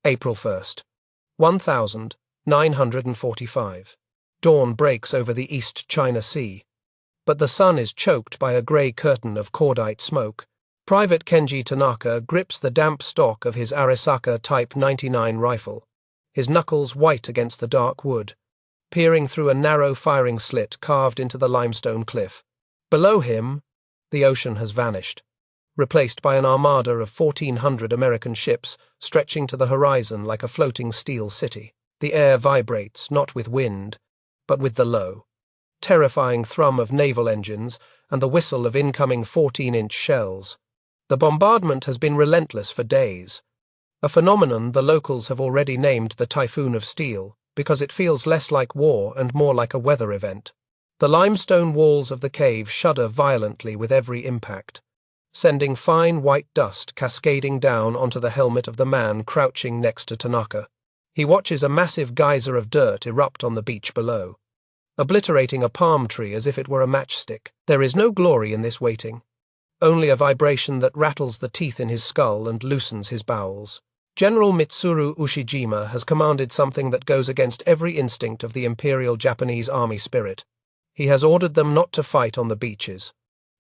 April 1st, 1945. Dawn breaks over the East China Sea, but the sun is choked by a grey curtain of cordite smoke. Private Kenji Tanaka grips the damp stock of his Arisaka Type 99 rifle, his knuckles white against the dark wood, peering through a narrow firing slit carved into the limestone cliff. Below him, the ocean has vanished, replaced by an armada of 1,400 American ships stretching to the horizon like a floating steel city. The air vibrates not with wind, but with the low, terrifying thrum of naval engines and the whistle of incoming 14-inch shells. The bombardment has been relentless for days, a phenomenon the locals have already named the Typhoon of Steel because it feels less like war and more like a weather event. The limestone walls of the cave shudder violently with every impact, sending fine white dust cascading down onto the helmet of the man crouching next to Tanaka. He watches a massive geyser of dirt erupt on the beach below, obliterating a palm tree as if it were a matchstick. There is no glory in this waiting, only a vibration that rattles the teeth in his skull and loosens his bowels. General Mitsuru Ushijima has commanded something that goes against every instinct of the Imperial Japanese Army spirit. He has ordered them not to fight on the beaches,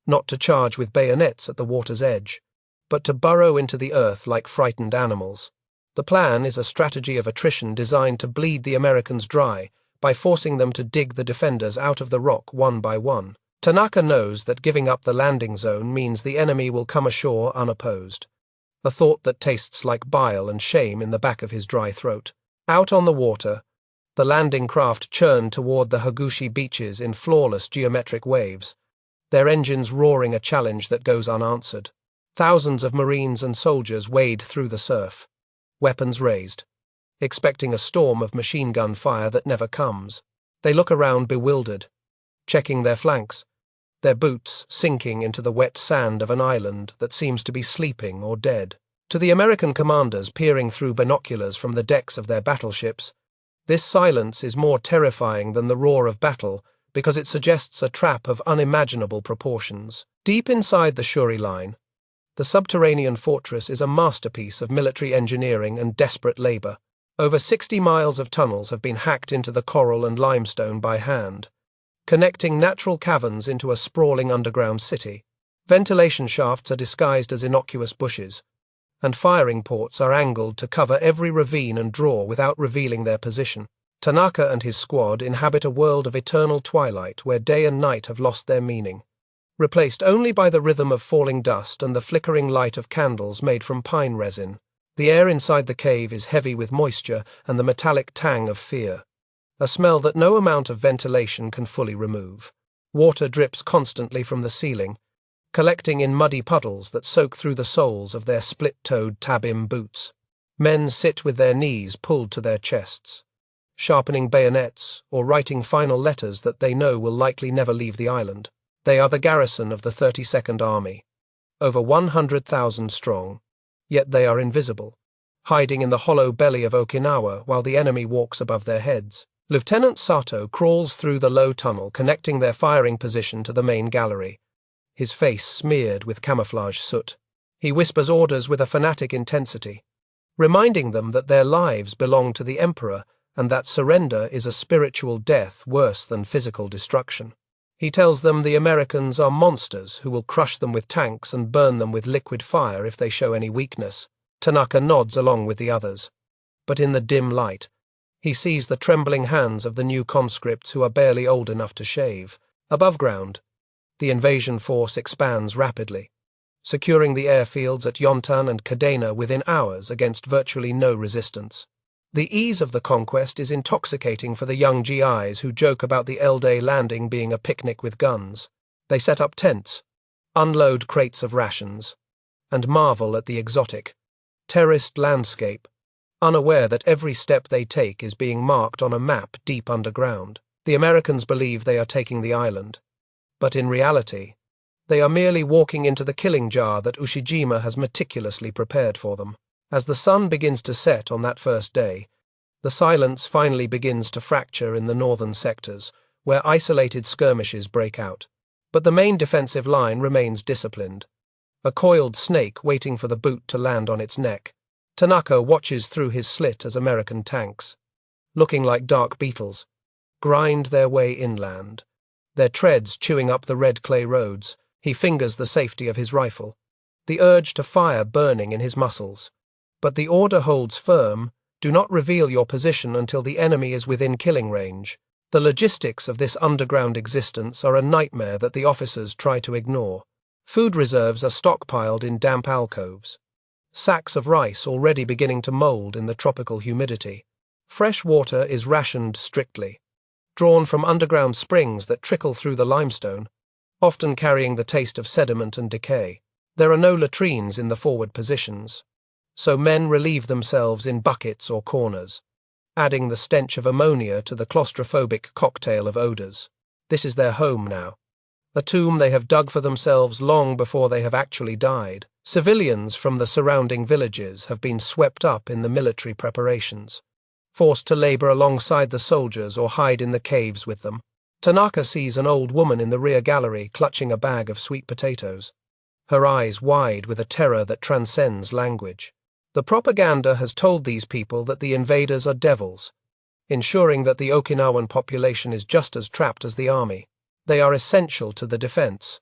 not to charge with bayonets at the water's edge, but to burrow into the earth like frightened animals. The plan is a strategy of attrition designed to bleed the Americans dry by forcing them to dig the defenders out of the rock one by one. Tanaka knows that giving up the landing zone means the enemy will come ashore unopposed, a thought that tastes like bile and shame in the back of his dry throat. Out on the water, the landing craft churned toward the Hagushi beaches in flawless geometric waves, their engines roaring a challenge that goes unanswered. Thousands of Marines and soldiers wade through the surf, weapons raised, expecting a storm of machine gun fire that never comes. They look around bewildered, checking their flanks, their boots sinking into the wet sand of an island that seems to be sleeping or dead. To the American commanders peering through binoculars from the decks of their battleships, this silence is more terrifying than the roar of battle because it suggests a trap of unimaginable proportions. Deep inside the Shuri line, the subterranean fortress is a masterpiece of military engineering and desperate labor. Over 60 miles of tunnels have been hacked into the coral and limestone by hand, connecting natural caverns into a sprawling underground city. Ventilation shafts are disguised as innocuous bushes, and firing ports are angled to cover every ravine and draw without revealing their position. Tanaka and his squad inhabit a world of eternal twilight where day and night have lost their meaning, replaced only by the rhythm of falling dust and the flickering light of candles made from pine resin. The air inside the cave is heavy with moisture and the metallic tang of fear, a smell that no amount of ventilation can fully remove. Water drips constantly from the ceiling, collecting in muddy puddles that soak through the soles of their split-toed tabim boots. Men sit with their knees pulled to their chests, sharpening bayonets or writing final letters that they know will likely never leave the island. They are the garrison of the 32nd Army, over 100,000 strong, yet they are invisible, hiding in the hollow belly of Okinawa while the enemy walks above their heads. Lieutenant Sato crawls through the low tunnel connecting their firing position to the main gallery, his face smeared with camouflage soot. He whispers orders with a fanatic intensity, reminding them that their lives belong to the Emperor and that surrender is a spiritual death worse than physical destruction. He tells them the Americans are monsters who will crush them with tanks and burn them with liquid fire if they show any weakness. Tanaka nods along with the others, but in the dim light, he sees the trembling hands of the new conscripts who are barely old enough to shave. Above ground, the invasion force expands rapidly, securing the airfields at Yontan and Kadena within hours against virtually no resistance. The ease of the conquest is intoxicating for the young GIs who joke about the L-Day landing being a picnic with guns. They set up tents, unload crates of rations, and marvel at the exotic, terraced landscape, unaware that every step they take is being marked on a map deep underground. The Americans believe they are taking the island, but in reality, they are merely walking into the killing jar that Ushijima has meticulously prepared for them. As the sun begins to set on that first day, the silence finally begins to fracture in the northern sectors, where isolated skirmishes break out. But the main defensive line remains disciplined, a coiled snake waiting for the boot to land on its neck. Tanaka watches through his slit as American tanks, looking like dark beetles, grind their way inland, their treads chewing up the red clay roads. He fingers the safety of his rifle, the urge to fire burning in his muscles. But the order holds firm: do not reveal your position until the enemy is within killing range. The logistics of this underground existence are a nightmare that the officers try to ignore. Food reserves are stockpiled in damp alcoves, sacks of rice already beginning to mold in the tropical humidity. Fresh water is rationed strictly, drawn from underground springs that trickle through the limestone, often carrying the taste of sediment and decay. There are no latrines in the forward positions, so men relieve themselves in buckets or corners, adding the stench of ammonia to the claustrophobic cocktail of odors. This is their home now, a tomb they have dug for themselves long before they have actually died. Civilians from the surrounding villages have been swept up in the military preparations, forced to labor alongside the soldiers or hide in the caves with them. Tanaka sees an old woman in the rear gallery clutching a bag of sweet potatoes, her eyes wide with a terror that transcends language. The propaganda has told these people that the invaders are devils, ensuring that the Okinawan population is just as trapped as the army. They are essential to the defense,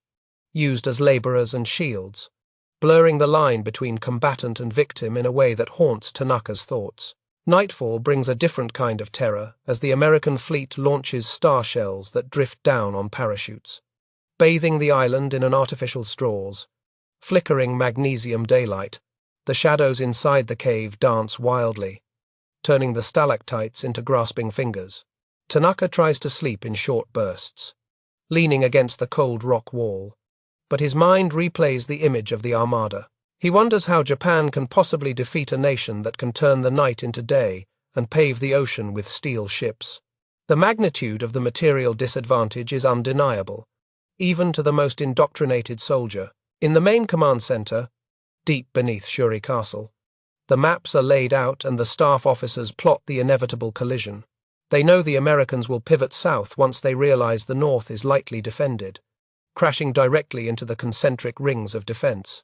used as laborers and shields, blurring the line between combatant and victim in a way that haunts Tanaka's thoughts. Nightfall brings a different kind of terror as the American fleet launches star shells that drift down on parachutes, bathing the island in an artificial straws. Flickering magnesium daylight, the shadows inside the cave dance wildly, turning the stalactites into grasping fingers. Tanaka tries to sleep in short bursts, leaning against the cold rock wall, but his mind replays the image of the Armada. He wonders how Japan can possibly defeat a nation that can turn the night into day and pave the ocean with steel ships. The magnitude of the material disadvantage is undeniable, even to the most indoctrinated soldier. In the main command center, deep beneath Shuri Castle, the maps are laid out and the staff officers plot the inevitable collision. They know the Americans will pivot south once they realize the north is lightly defended, crashing directly into the concentric rings of defense.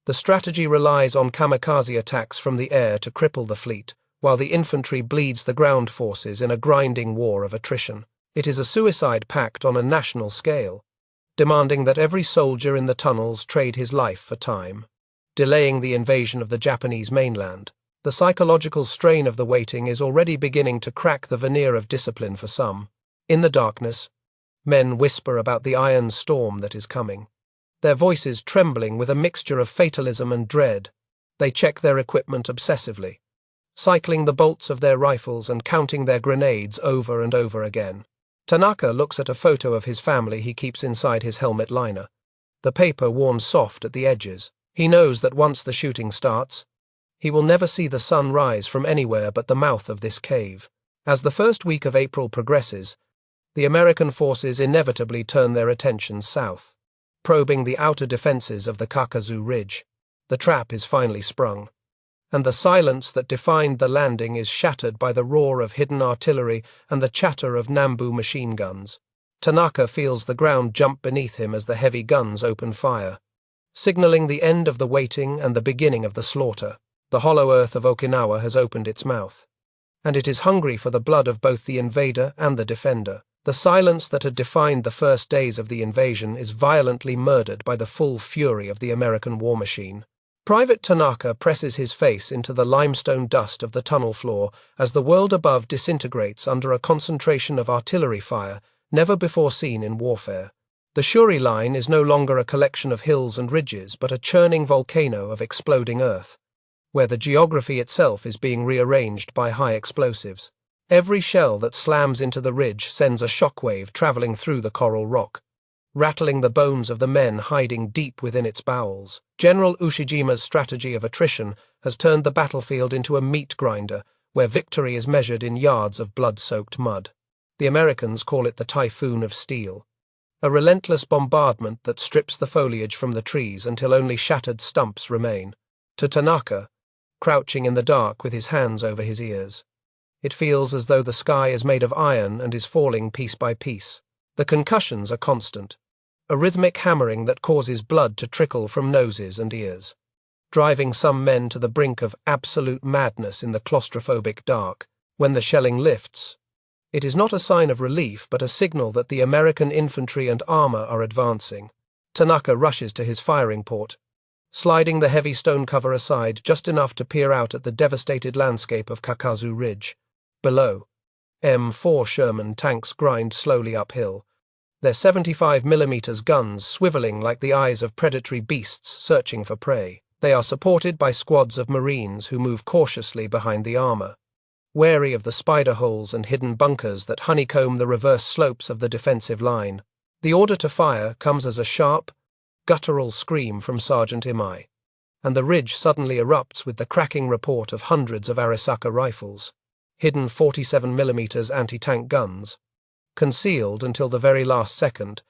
The strategy relies on kamikaze attacks from the air to cripple the fleet, while the infantry bleeds the ground forces in a grinding war of attrition. It is a suicide pact on a national scale, demanding that every soldier in the tunnels trade his life for time, delaying the invasion of the Japanese mainland. The psychological strain of the waiting is already beginning to crack the veneer of discipline for some. In the darkness, men whisper about the iron storm that is coming, their voices trembling with a mixture of fatalism and dread. They check their equipment obsessively, cycling the bolts of their rifles and counting their grenades over and over again. Tanaka looks at a photo of his family he keeps inside his helmet liner, the paper worn soft at the edges. He knows that once the shooting starts, he will never see the sun rise from anywhere but the mouth of this cave. As the first week of April progresses, the American forces inevitably turn their attention south, probing the outer defenses of the Kakazu Ridge. The trap is finally sprung, and the silence that defined the landing is shattered by the roar of hidden artillery and the chatter of Nambu machine guns. Tanaka feels the ground jump beneath him as the heavy guns open fire, signaling the end of the waiting and the beginning of the slaughter. The hollow earth of Okinawa has opened its mouth, and it is hungry for the blood of both the invader and the defender. The silence that had defined the first days of the invasion is violently murdered by the full fury of the American war machine. Private Tanaka presses his face into the limestone dust of the tunnel floor as the world above disintegrates under a concentration of artillery fire never before seen in warfare. The Shuri line is no longer a collection of hills and ridges, but a churning volcano of exploding earth, where the geography itself is being rearranged by high explosives. Every shell that slams into the ridge sends a shockwave traveling through the coral rock, rattling the bones of the men hiding deep within its bowels. General Ushijima's strategy of attrition has turned the battlefield into a meat grinder, where victory is measured in yards of blood-soaked mud. The Americans call it the Typhoon of Steel, a relentless bombardment that strips the foliage from the trees until only shattered stumps remain. To Tanaka, crouching in the dark with his hands over his ears, it feels as though the sky is made of iron and is falling piece by piece. The concussions are constant, a rhythmic hammering that causes blood to trickle from noses and ears. driving some men to the brink of absolute madness in the claustrophobic dark. When the shelling lifts, it is not a sign of relief but a signal that the American infantry and armor are advancing. Tanaka rushes to his firing port, sliding the heavy stone cover aside just enough to peer out at the devastated landscape of Kakazu Ridge. Below, M4 Sherman tanks grind slowly uphill, their 75mm guns swiveling like the eyes of predatory beasts searching for prey. They are supported by squads of Marines who move cautiously behind the armor, wary of the spider holes and hidden bunkers that honeycomb the reverse slopes of the defensive line. The order to fire comes as a sharp, guttural scream from Sergeant Imai, and the ridge suddenly erupts with the cracking report of hundreds of Arisaka rifles, hidden 47mm anti-tank guns, concealed until the very last second,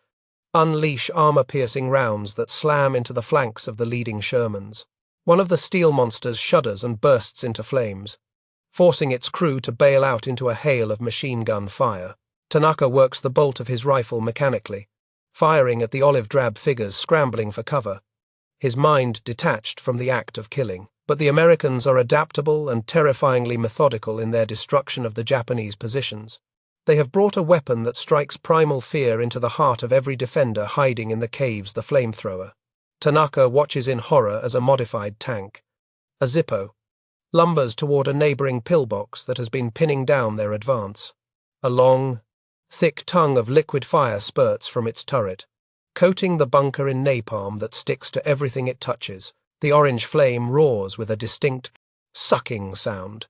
unleash armor-piercing rounds that slam into the flanks of the leading Shermans. One of the steel monsters shudders and bursts into flames, forcing its crew to bail out into a hail of machine gun fire. Tanaka works the bolt of his rifle mechanically, firing at the olive-drab figures scrambling for cover, his mind detached from the act of killing. But the Americans are adaptable and terrifyingly methodical in their destruction of the Japanese positions. They have brought a weapon that strikes primal fear into the heart of every defender hiding in the caves, the flamethrower. Tanaka watches in horror as a modified tank, a Zippo, lumbers toward a neighboring pillbox that has been pinning down their advance. A long, thick tongue of liquid fire spurts from its turret, coating the bunker in napalm that sticks to everything it touches. The orange flame roars with a distinct, sucking sound,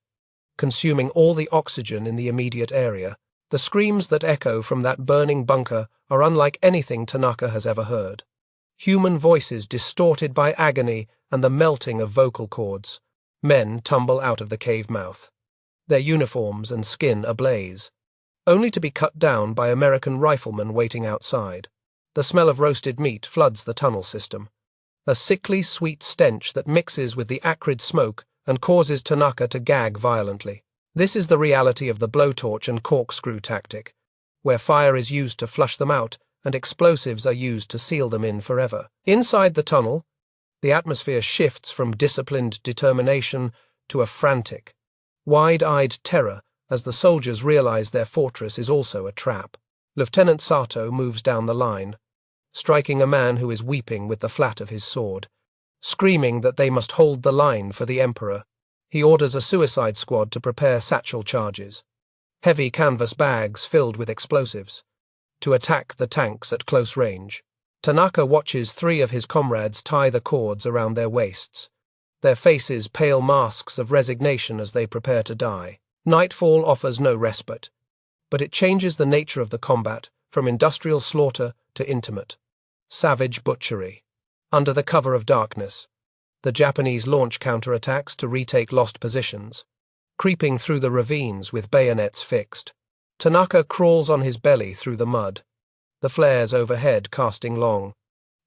consuming all the oxygen in the immediate area. The screams that echo from that burning bunker are unlike anything Tanaka has ever heard. Human voices distorted by agony and the melting of vocal cords. Men tumble out of the cave mouth, their uniforms and skin ablaze, only to be cut down by American riflemen waiting outside. The smell of roasted meat floods the tunnel system, a sickly sweet stench that mixes with the acrid smoke and causes Tanaka to gag violently. This is the reality of the blowtorch and corkscrew tactic, where fire is used to flush them out and explosives are used to seal them in forever. Inside the tunnel, the atmosphere shifts from disciplined determination to a frantic, wide-eyed terror as the soldiers realize their fortress is also a trap. Lieutenant Sato moves down the line, striking a man who is weeping with the flat of his sword, screaming that they must hold the line for the Emperor. He orders a suicide squad to prepare satchel charges, heavy canvas bags filled with explosives, to attack the tanks at close range. Tanaka watches 3 of his comrades tie the cords around their waists, their faces pale masks of resignation as they prepare to die. Nightfall offers no respite, but it changes the nature of the combat from industrial slaughter to intimate, savage butchery. Under the cover of darkness, the Japanese launch counterattacks to retake lost positions, creeping through the ravines with bayonets fixed. Tanaka crawls on his belly through the mud, the flares overhead casting long,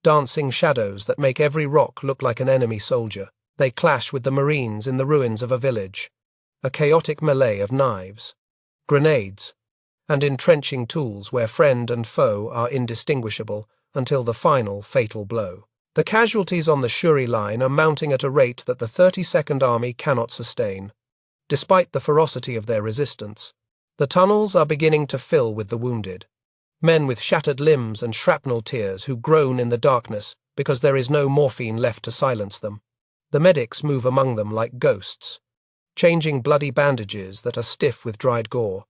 dancing shadows that make every rock look like an enemy soldier. They clash with the Marines in the ruins of a village, a chaotic melee of knives, grenades, and entrenching tools where friend and foe are indistinguishable until the final fatal blow. The casualties on the Shuri line are mounting at a rate that the 32nd Army cannot sustain. Despite the ferocity of their resistance, the tunnels are beginning to fill with the wounded, men with shattered limbs and shrapnel tears who groan in the darkness because there is no morphine left to silence them. The medics move among them like ghosts, changing bloody bandages that are stiff with dried gore,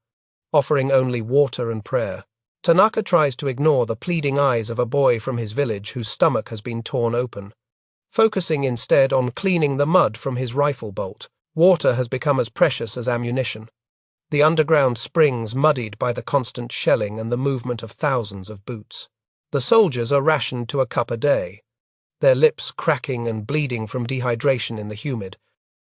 offering only water and prayer. Tanaka tries to ignore the pleading eyes of a boy from his village whose stomach has been torn open, focusing instead on cleaning the mud from his rifle bolt. Water has become as precious as ammunition, the underground springs muddied by the constant shelling and the movement of thousands of boots. The soldiers are rationed to a cup a day, their lips cracking and bleeding from dehydration in the humid,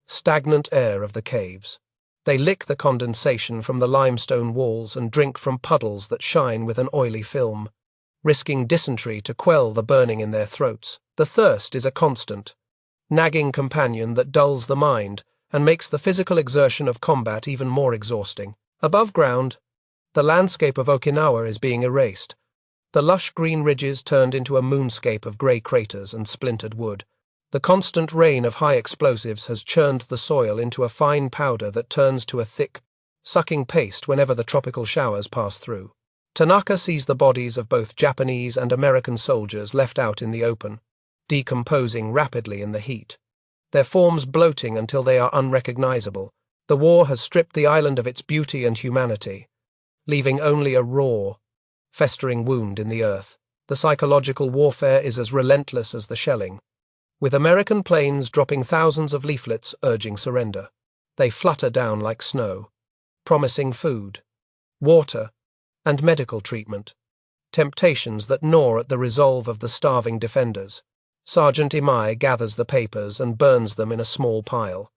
stagnant air of the caves. They lick the condensation from the limestone walls and drink from puddles that shine with an oily film, risking dysentery to quell the burning in their throats. The thirst is a constant, nagging companion that dulls the mind and makes the physical exertion of combat even more exhausting. Above ground, the landscape of Okinawa is being erased, the lush green ridges turned into a moonscape of grey craters and splintered wood. The constant rain of high explosives has churned the soil into a fine powder that turns to a thick, sucking paste whenever the tropical showers pass through. Tanaka sees the bodies of both Japanese and American soldiers left out in the open, decomposing rapidly in the heat. Their forms bloating until they are unrecognizable. The war has stripped the island of its beauty and humanity, leaving only a raw, festering wound in the earth. The psychological warfare is as relentless as the shelling, with American planes dropping thousands of leaflets urging surrender. They flutter down like snow, promising food, water, and medical treatment, temptations that gnaw at the resolve of the starving defenders. Sergeant Imai gathers the papers and burns them in a small pile,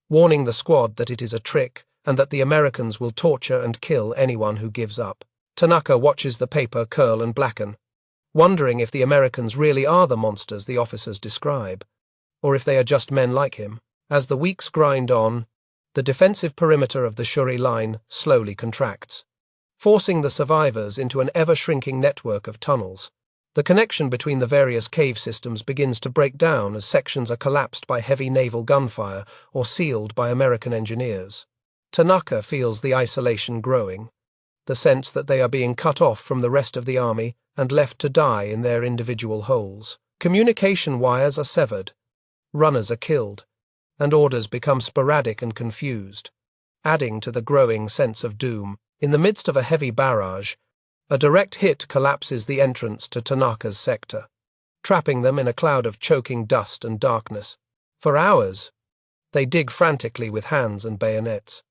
warning the squad that it is a trick and that the Americans will torture and kill anyone who gives up. Tanaka watches the paper curl and blacken, wondering if the Americans really are the monsters the officers describe, or if they are just men like him. As the weeks grind on, the defensive perimeter of the Shuri line slowly contracts, forcing the survivors into an ever-shrinking network of tunnels. The connection between the various cave systems begins to break down as sections are collapsed by heavy naval gunfire or sealed by American engineers. Tanaka feels the isolation growing, the sense that they are being cut off from the rest of the army and left to die in their individual holes. Communication wires are severed, runners are killed, and orders become sporadic and confused, adding to the growing sense of doom. In the midst of a heavy barrage, a direct hit collapses the entrance to Tanaka's sector, trapping them in a cloud of choking dust and darkness. For hours, they dig frantically with hands and bayonets,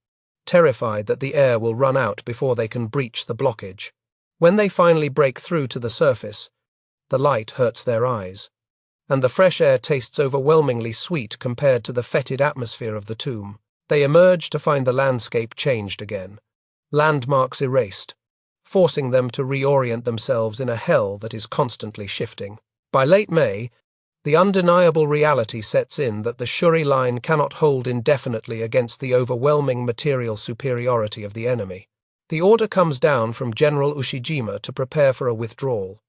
terrified that the air will run out before they can breach the blockage. When they finally break through to the surface, the light hurts their eyes, and the fresh air tastes overwhelmingly sweet compared to the fetid atmosphere of the tomb. They emerge to find the landscape changed again, landmarks erased, forcing them to reorient themselves in a hell that is constantly shifting. By late May, the undeniable reality sets in that the Shuri line cannot hold indefinitely against the overwhelming material superiority of the enemy. The order comes down from General Ushijima to prepare for a withdrawal,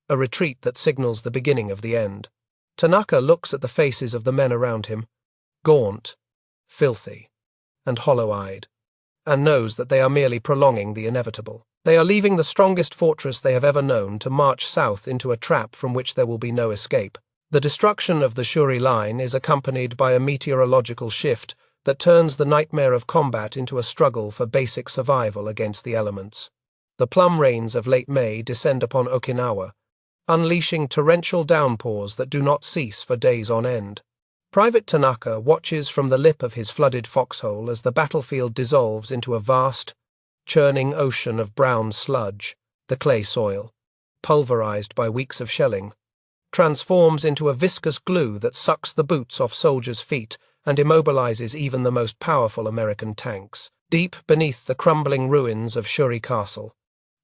a retreat that signals the beginning of the end. Tanaka looks at the faces of the men around him, gaunt, filthy, and hollow-eyed, and knows that they are merely prolonging the inevitable. They are leaving the strongest fortress they have ever known to march south into a trap from which there will be no escape. The destruction of the Shuri line is accompanied by a meteorological shift that turns the nightmare of combat into a struggle for basic survival against the elements. The plum rains of late May descend upon Okinawa, unleashing torrential downpours that do not cease for days on end. Private Tanaka watches from the lip of his flooded foxhole as the battlefield dissolves into a vast, churning ocean of brown sludge. The clay soil, pulverized by weeks of shelling, transforms into a viscous glue that sucks the boots off soldiers' feet and immobilizes even the most powerful American tanks. Deep beneath the crumbling ruins of Shuri Castle,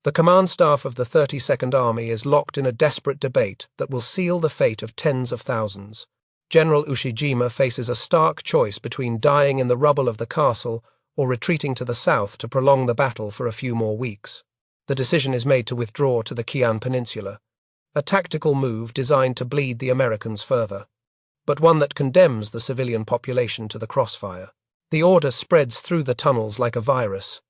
the command staff of the 32nd Army is locked in a desperate debate that will seal the fate of tens of thousands. General Ushijima faces a stark choice between dying in the rubble of the castle or retreating to the south to prolong the battle for a few more weeks. The decision is made to withdraw to the Kian Peninsula, a tactical move designed to bleed the Americans further, but one that condemns the civilian population to the crossfire. The order spreads through the tunnels like a virus,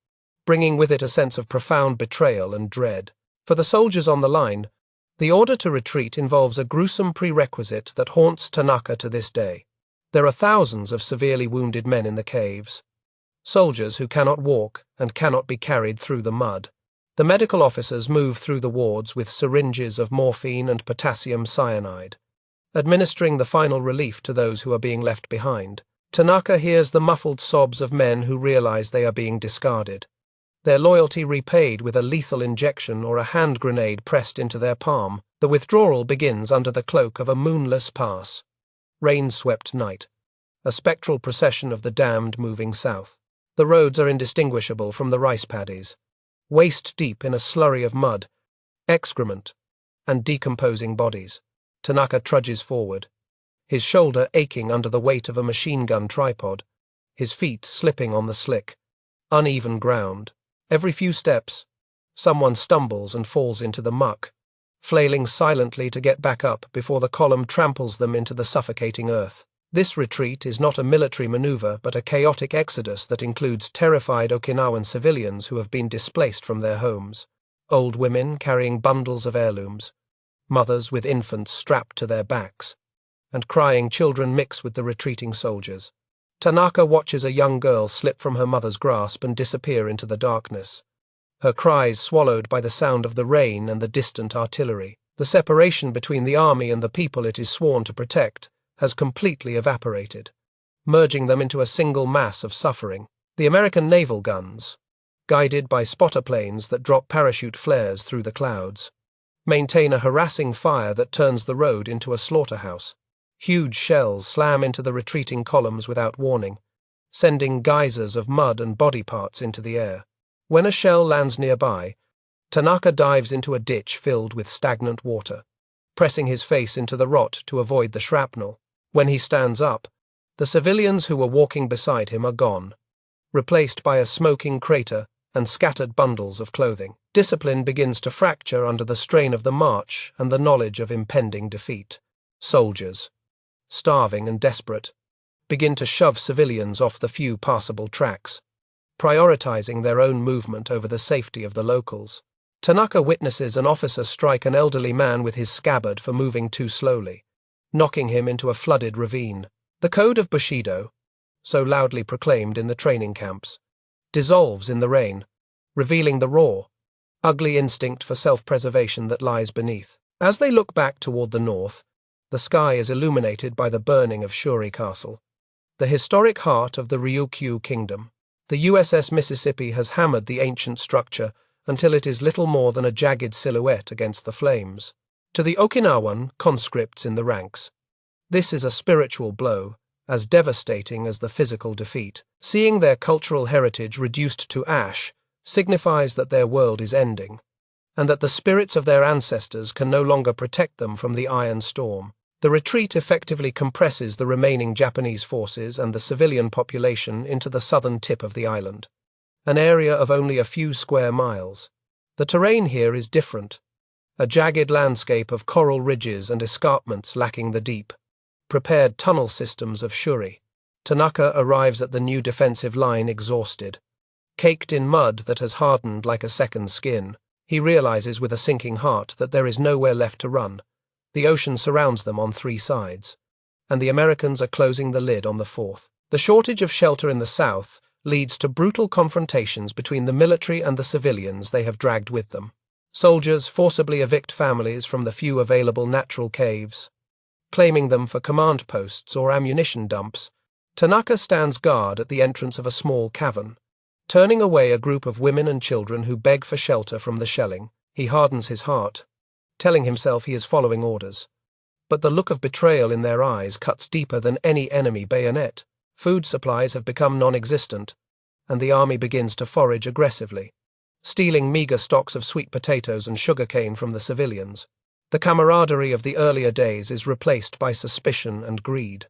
bringing with it a sense of profound betrayal and dread. For the soldiers on the line, the order to retreat involves a gruesome prerequisite that haunts Tanaka to this day. There are thousands of severely wounded men in the caves, soldiers who cannot walk and cannot be carried through the mud. The medical officers move through the wards with syringes of morphine and potassium cyanide, administering the final relief to those who are being left behind. Tanaka hears the muffled sobs of men who realize they are being discarded, their loyalty repaid with a lethal injection or a hand grenade pressed into their palm. The withdrawal begins under the cloak of a moonless pass, rain-swept night, a spectral procession of the damned moving south. The roads are indistinguishable from the rice paddies, waist-deep in a slurry of mud, excrement, and decomposing bodies. Tanaka trudges forward, his shoulder aching under the weight of a machine-gun tripod, his feet slipping on the slick, uneven ground. Every few steps, someone stumbles and falls into the muck, flailing silently to get back up before the column tramples them into the suffocating earth. This retreat is not a military maneuver but a chaotic exodus that includes terrified Okinawan civilians who have been displaced from their homes, old women carrying bundles of heirlooms, mothers with infants strapped to their backs, and crying children mix with the retreating soldiers. Tanaka watches a young girl slip from her mother's grasp and disappear into the darkness, her cries swallowed by the sound of the rain and the distant artillery. The separation between the army and the people it is sworn to protect has completely evaporated, merging them into a single mass of suffering. The American naval guns, guided by spotter planes that drop parachute flares through the clouds, maintain a harassing fire that turns the road into a slaughterhouse. Huge shells slam into the retreating columns without warning, sending geysers of mud and body parts into the air. When a shell lands nearby, Tanaka dives into a ditch filled with stagnant water, pressing his face into the rot to avoid the shrapnel. When he stands up, the civilians who were walking beside him are gone, replaced by a smoking crater and scattered bundles of clothing. Discipline begins to fracture under the strain of the march and the knowledge of impending defeat. Soldiers, starving and desperate, begin to shove civilians off the few passable tracks, prioritizing their own movement over the safety of the locals. Tanaka witnesses an officer strike an elderly man with his scabbard for moving too slowly, knocking him into a flooded ravine. The code of Bushido, so loudly proclaimed in the training camps, dissolves in the rain, revealing the raw, ugly instinct for self-preservation that lies beneath. As they look back toward the north, the sky is illuminated by the burning of Shuri Castle, the historic heart of the Ryukyu Kingdom. The USS Mississippi has hammered the ancient structure until it is little more than a jagged silhouette against the flames. To the Okinawan conscripts in the ranks, this is a spiritual blow, as devastating as the physical defeat. Seeing their cultural heritage reduced to ash signifies that their world is ending, and that the spirits of their ancestors can no longer protect them from the iron storm. The retreat effectively compresses the remaining Japanese forces and the civilian population into the southern tip of the island, an area of only a few square miles. The terrain here is different, a jagged landscape of coral ridges and escarpments lacking the deep, prepared tunnel systems of Shuri. Tanaka arrives at the new defensive line exhausted, caked in mud that has hardened like a second skin. He realizes with a sinking heart that there is nowhere left to run. The ocean surrounds them on 3 sides, and the Americans are closing the lid on the 4th. The shortage of shelter in the south leads to brutal confrontations between the military and the civilians they have dragged with them. Soldiers forcibly evict families from the few available natural caves, claiming them for command posts or ammunition dumps. Tanaka stands guard at the entrance of a small cavern, turning away a group of women and children who beg for shelter from the shelling. He hardens his heart, telling himself he is following orders. But the look of betrayal in their eyes cuts deeper than any enemy bayonet. Food supplies have become non-existent, and the army begins to forage aggressively, stealing meager stocks of sweet potatoes and sugarcane from the civilians. The camaraderie of the earlier days is replaced by suspicion and greed,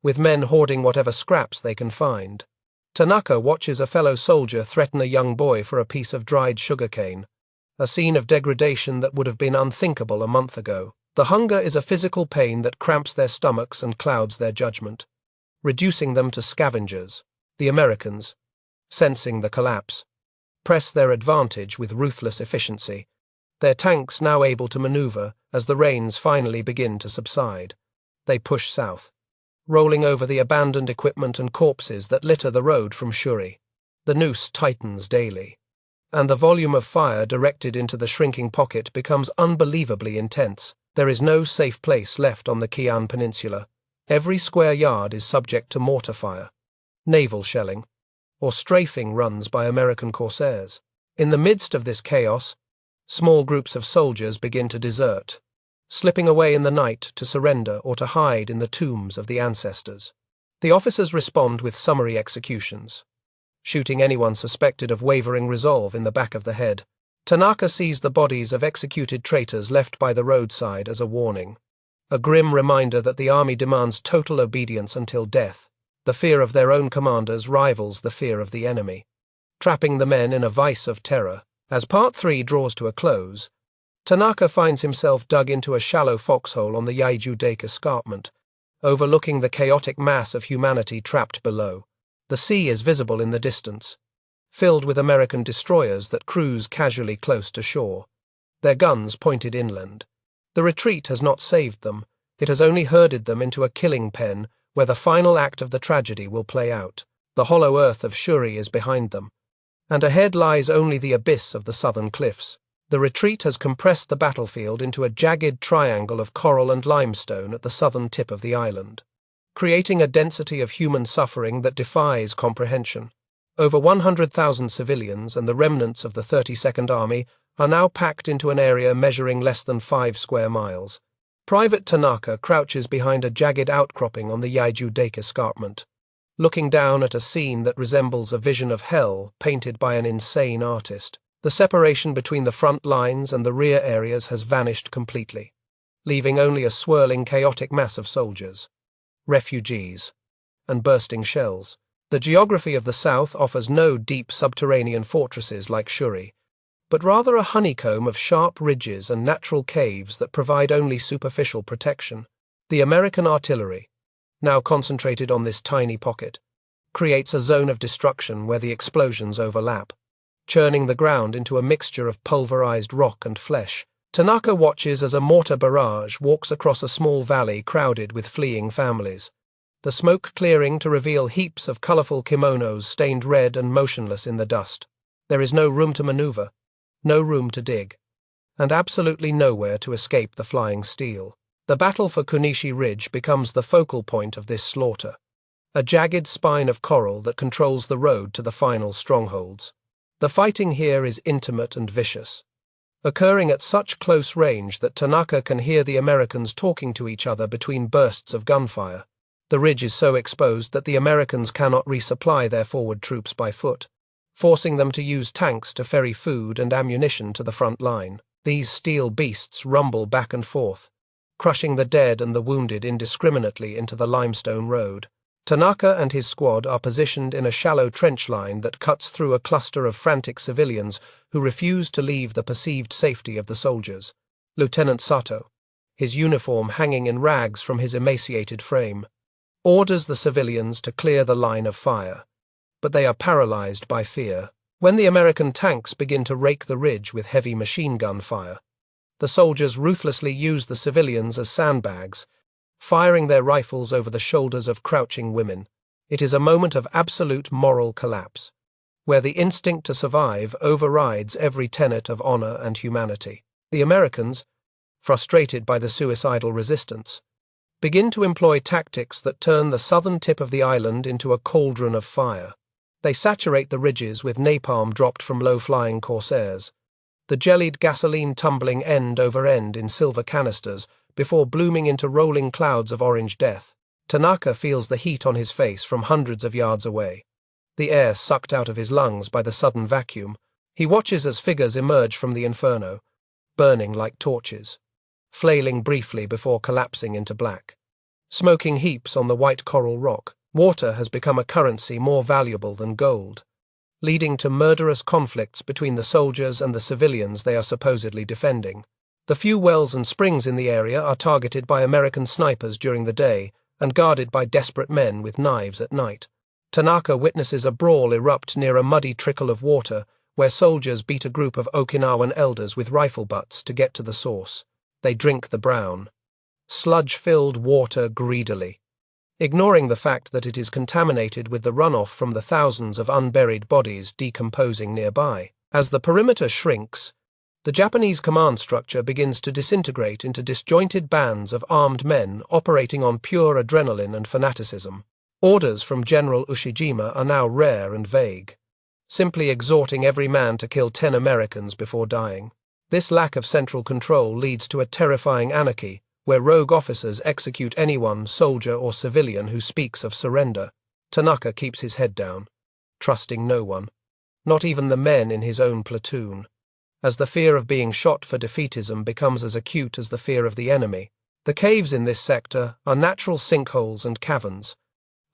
with men hoarding whatever scraps they can find. Tanaka watches a fellow soldier threaten a young boy for a piece of dried sugarcane, a scene of degradation that would have been unthinkable a month ago. The hunger is a physical pain that cramps their stomachs and clouds their judgment, reducing them to scavengers. The Americans, sensing the collapse, press their advantage with ruthless efficiency, their tanks now able to maneuver as the rains finally begin to subside. They push south, rolling over the abandoned equipment and corpses that litter the road from Shuri. The noose tightens daily, and the volume of fire directed into the shrinking pocket becomes unbelievably intense. There is no safe place left on the Kian Peninsula. Every square yard is subject to mortar fire, naval shelling, or strafing runs by American corsairs. In the midst of this chaos, small groups of soldiers begin to desert, slipping away in the night to surrender or to hide in the tombs of the ancestors. The officers respond with summary executions, shooting anyone suspected of wavering resolve in the back of the head. Tanaka sees the bodies of executed traitors left by the roadside as a warning, a grim reminder that the army demands total obedience until death. The fear of their own commanders rivals the fear of the enemy, trapping the men in a vice of terror. As Part 3 draws to a close, Tanaka finds himself dug into a shallow foxhole on the Yaiju Dake escarpment, overlooking the chaotic mass of humanity trapped below. The sea is visible in the distance, filled with American destroyers that cruise casually close to shore, their guns pointed inland. The retreat has not saved them, it has only herded them into a killing pen where the final act of the tragedy will play out. The hollow earth of Shuri is behind them, and ahead lies only the abyss of the southern cliffs. The retreat has compressed the battlefield into a jagged triangle of coral and limestone at the southern tip of the island, creating a density of human suffering that defies comprehension. Over 100,000 civilians and the remnants of the 32nd Army are now packed into an area measuring less than 5 square miles. Private Tanaka crouches behind a jagged outcropping on the Yaiju Dake escarpment, looking down at a scene that resembles a vision of hell painted by an insane artist. The separation between the front lines and the rear areas has vanished completely, leaving only a swirling, chaotic mass of soldiers, refugees, and bursting shells. The geography of the south offers no deep subterranean fortresses like Shuri, but rather a honeycomb of sharp ridges and natural caves that provide only superficial protection. The American artillery, now concentrated on this tiny pocket, creates a zone of destruction where the explosions overlap, churning the ground into a mixture of pulverized rock and flesh. Tanaka watches as a mortar barrage walks across a small valley crowded with fleeing families, the smoke clearing to reveal heaps of colorful kimonos stained red and motionless in the dust. There is no room to maneuver, no room to dig, and absolutely nowhere to escape the flying steel. The battle for Kunishi Ridge becomes the focal point of this slaughter, a jagged spine of coral that controls the road to the final strongholds. The fighting here is intimate and vicious, occurring at such close range that Tanaka can hear the Americans talking to each other between bursts of gunfire. The ridge is so exposed that the Americans cannot resupply their forward troops by foot, forcing them to use tanks to ferry food and ammunition to the front line. These steel beasts rumble back and forth, crushing the dead and the wounded indiscriminately into the limestone road. Tanaka and his squad are positioned in a shallow trench line that cuts through a cluster of frantic civilians who refuse to leave the perceived safety of the soldiers. Lieutenant Sato, his uniform hanging in rags from his emaciated frame, orders the civilians to clear the line of fire, but they are paralyzed by fear. When the American tanks begin to rake the ridge with heavy machine gun fire, the soldiers ruthlessly use the civilians as sandbags, firing their rifles over the shoulders of crouching women. It is a moment of absolute moral collapse, where the instinct to survive overrides every tenet of honor and humanity. The Americans, frustrated by the suicidal resistance, begin to employ tactics that turn the southern tip of the island into a cauldron of fire. They saturate the ridges with napalm dropped from low-flying corsairs, the jellied gasoline tumbling end over end in silver canisters before blooming into rolling clouds of orange death. Tanaka feels the heat on his face from hundreds of yards away, the air sucked out of his lungs by the sudden vacuum. He watches as figures emerge from the inferno, burning like torches, flailing briefly before collapsing into black. Smoking heaps on the white coral rock, water has become a currency more valuable than gold, leading to murderous conflicts between the soldiers and the civilians they are supposedly defending. The few wells and springs in the area are targeted by American snipers during the day and guarded by desperate men with knives at night. Tanaka witnesses a brawl erupt near a muddy trickle of water where soldiers beat a group of Okinawan elders with rifle butts to get to the source. They drink the brown, sludge-filled water greedily, ignoring the fact that it is contaminated with the runoff from the thousands of unburied bodies decomposing nearby. As the perimeter shrinks, the Japanese command structure begins to disintegrate into disjointed bands of armed men operating on pure adrenaline and fanaticism. Orders from General Ushijima are now rare and vague, simply exhorting every man to kill 10 Americans before dying. This lack of central control leads to a terrifying anarchy, where rogue officers execute anyone, soldier or civilian, who speaks of surrender. Tanaka keeps his head down, trusting no one, not even the men in his own platoon, as the fear of being shot for defeatism becomes as acute as the fear of the enemy. The caves in this sector are natural sinkholes and caverns,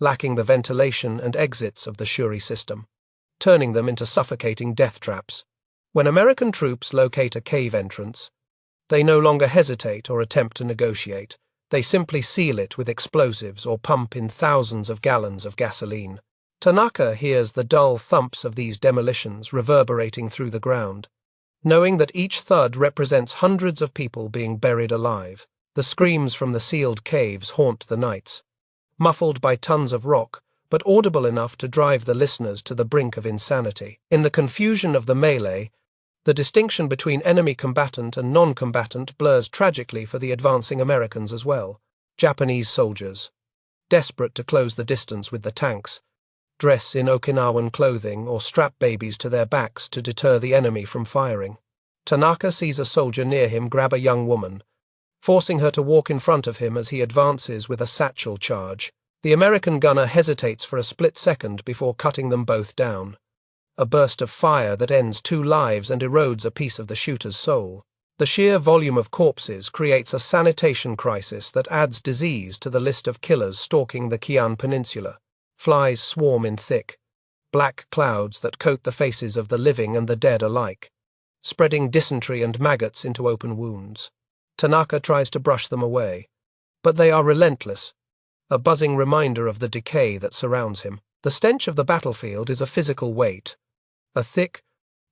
lacking the ventilation and exits of the Shuri system, turning them into suffocating death traps. When American troops locate a cave entrance, They no longer hesitate or attempt to negotiate. They simply seal it with explosives or pump in thousands of gallons of gasoline. Tanaka hears the dull thumps of these demolitions reverberating through the ground. Knowing that each thud represents hundreds of people being buried alive, the screams from the sealed caves haunt the nights. Muffled by tons of rock, but audible enough to drive the listeners to the brink of insanity. In the confusion of the melee, the distinction between enemy combatant and non-combatant blurs tragically for the advancing Americans as well. Japanese soldiers, desperate to close the distance with the tanks, dress in Okinawan clothing or strap babies to their backs to deter the enemy from firing. Tanaka sees a soldier near him grab a young woman, forcing her to walk in front of him as he advances with a satchel charge. The American gunner hesitates for a split second before cutting them both down. A burst of fire that ends 2 lives and erodes a piece of the shooter's soul. The sheer volume of corpses creates a sanitation crisis that adds disease to the list of killers stalking the Kian Peninsula. Flies swarm in thick, black clouds that coat the faces of the living and the dead alike, spreading dysentery and maggots into open wounds. Tanaka tries to brush them away, but they are relentless, a buzzing reminder of the decay that surrounds him. The stench of the battlefield is a physical weight, a thick,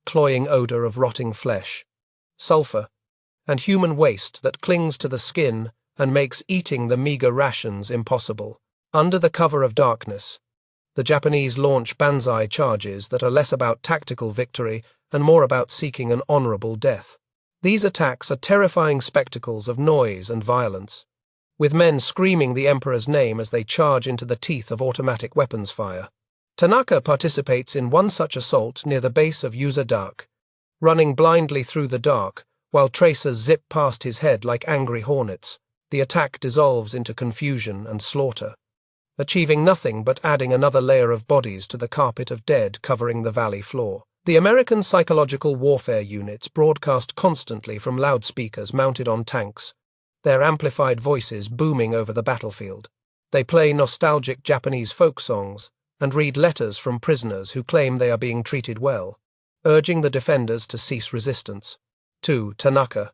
cloying odor of rotting flesh, sulfur, and human waste that clings to the skin and makes eating the meager rations impossible. Under the cover of darkness, the Japanese launch banzai charges that are less about tactical victory and more about seeking an honorable death. These attacks are terrifying spectacles of noise and violence, with men screaming the emperor's name as they charge into the teeth of automatic weapons fire. Tanaka participates in one such assault near the base of Yuzadak, running blindly through the dark while tracers zip past his head like angry hornets. The attack dissolves into confusion and slaughter, achieving nothing but adding another layer of bodies to the carpet of dead covering the valley floor. The American psychological warfare units broadcast constantly from loudspeakers mounted on tanks, their amplified voices booming over the battlefield. They play nostalgic Japanese folk songs and read letters from prisoners who claim they are being treated well, urging the defenders to cease resistance. To Tanaka,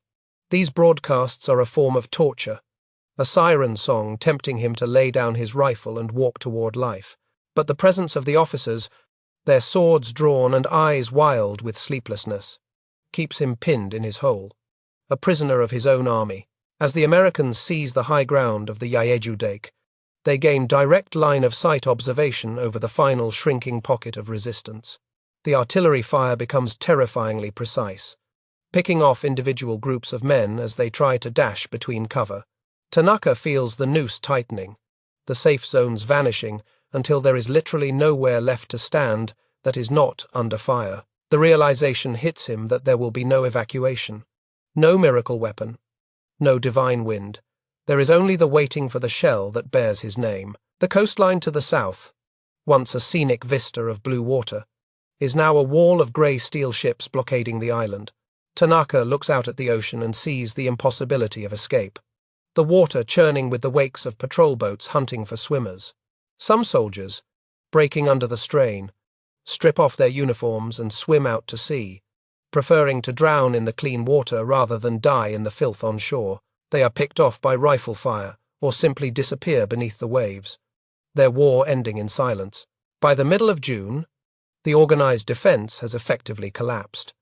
these broadcasts are a form of torture, a siren song tempting him to lay down his rifle and walk toward life. But the presence of the officers, their swords drawn and eyes wild with sleeplessness, keeps him pinned in his hole, a prisoner of his own army. As the Americans seize the high ground of the Yaeju Dake, they gain direct line-of-sight observation over the final shrinking pocket of resistance. The artillery fire becomes terrifyingly precise, picking off individual groups of men as they try to dash between cover. Tanaka feels the noose tightening, the safe zones vanishing until there is literally nowhere left to stand that is not under fire. The realization hits him that there will be no evacuation, no miracle weapon, no divine wind. There is only the waiting for the shell that bears his name. The coastline to the south, once a scenic vista of blue water, is now a wall of grey steel ships blockading the island. Tanaka looks out at the ocean and sees the impossibility of escape. The water churning with the wakes of patrol boats hunting for swimmers. Some soldiers, breaking under the strain, strip off their uniforms and swim out to sea, preferring to drown in the clean water rather than die in the filth on shore. They are picked off by rifle fire or simply disappear beneath the waves, their war ending in silence. By the middle of June, the organized defense has effectively collapsed,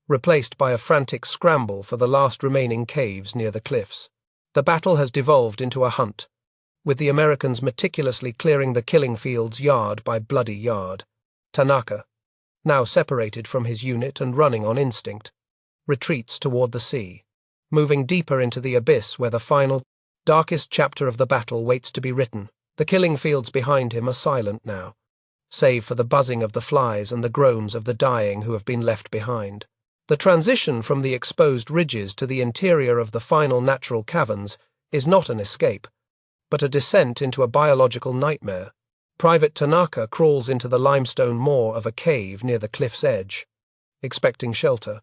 replaced by a frantic scramble for the last remaining caves near the cliffs. The battle has devolved into a hunt, with the Americans meticulously clearing the killing fields yard by bloody yard. Tanaka, now separated from his unit and running on instinct, retreats toward the sea, moving deeper into the abyss where the final, darkest chapter of the battle waits to be written. The killing fields behind him are silent now, save for the buzzing of the flies and the groans of the dying who have been left behind. The transition from the exposed ridges to the interior of the final natural caverns is not an escape, but a descent into a biological nightmare. Private Tanaka crawls into the limestone maw of a cave near the cliff's edge, expecting shelter,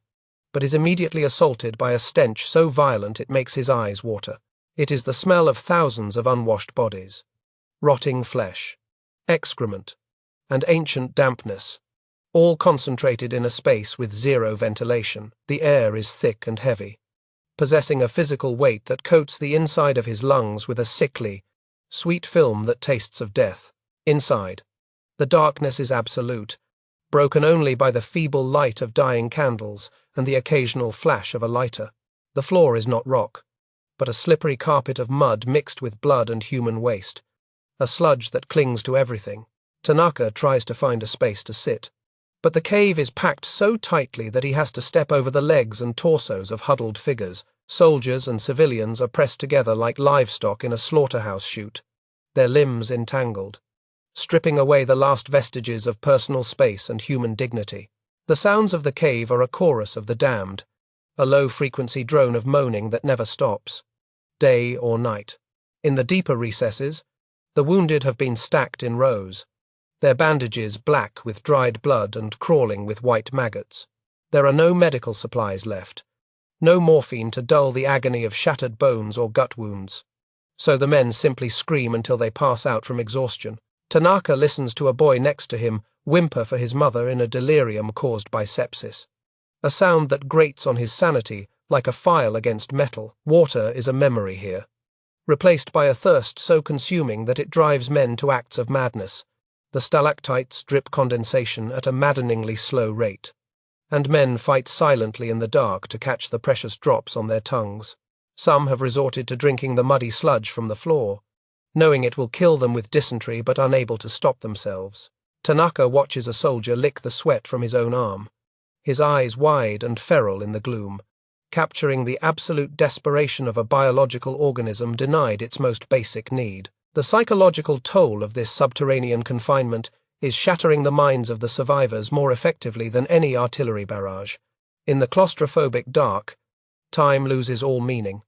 but is immediately assaulted by a stench so violent it makes his eyes water. It is the smell of thousands of unwashed bodies, rotting flesh, excrement, and ancient dampness, all concentrated in a space with zero ventilation. The air is thick and heavy, possessing a physical weight that coats the inside of his lungs with a sickly, sweet film that tastes of death. Inside, the darkness is absolute, broken only by the feeble light of dying candles and the occasional flash of a lighter. The floor is not rock, but a slippery carpet of mud mixed with blood and human waste, a sludge that clings to everything. Tanaka tries to find a space to sit, but the cave is packed so tightly that he has to step over the legs and torsos of huddled figures. Soldiers and civilians are pressed together like livestock in a slaughterhouse chute, their limbs entangled, stripping away the last vestiges of personal space and human dignity. The sounds of the cave are a chorus of the damned, a low-frequency drone of moaning that never stops, day or night. In the deeper recesses, the wounded have been stacked in rows, their bandages black with dried blood and crawling with white maggots. There are no medical supplies left, no morphine to dull the agony of shattered bones or gut wounds. So the men simply scream until they pass out from exhaustion. Tanaka listens to a boy next to him whimper for his mother in a delirium caused by sepsis, a sound that grates on his sanity like a file against metal. Water is a memory here, replaced by a thirst so consuming that it drives men to acts of madness. The stalactites drip condensation at a maddeningly slow rate, and men fight silently in the dark to catch the precious drops on their tongues. Some have resorted to drinking the muddy sludge from the floor, knowing it will kill them with dysentery but unable to stop themselves. Tanaka watches a soldier lick the sweat from his own arm, his eyes wide and feral in the gloom, capturing the absolute desperation of a biological organism denied its most basic need. The psychological toll of this subterranean confinement is shattering the minds of the survivors more effectively than any artillery barrage. In the claustrophobic dark, time loses all meaning,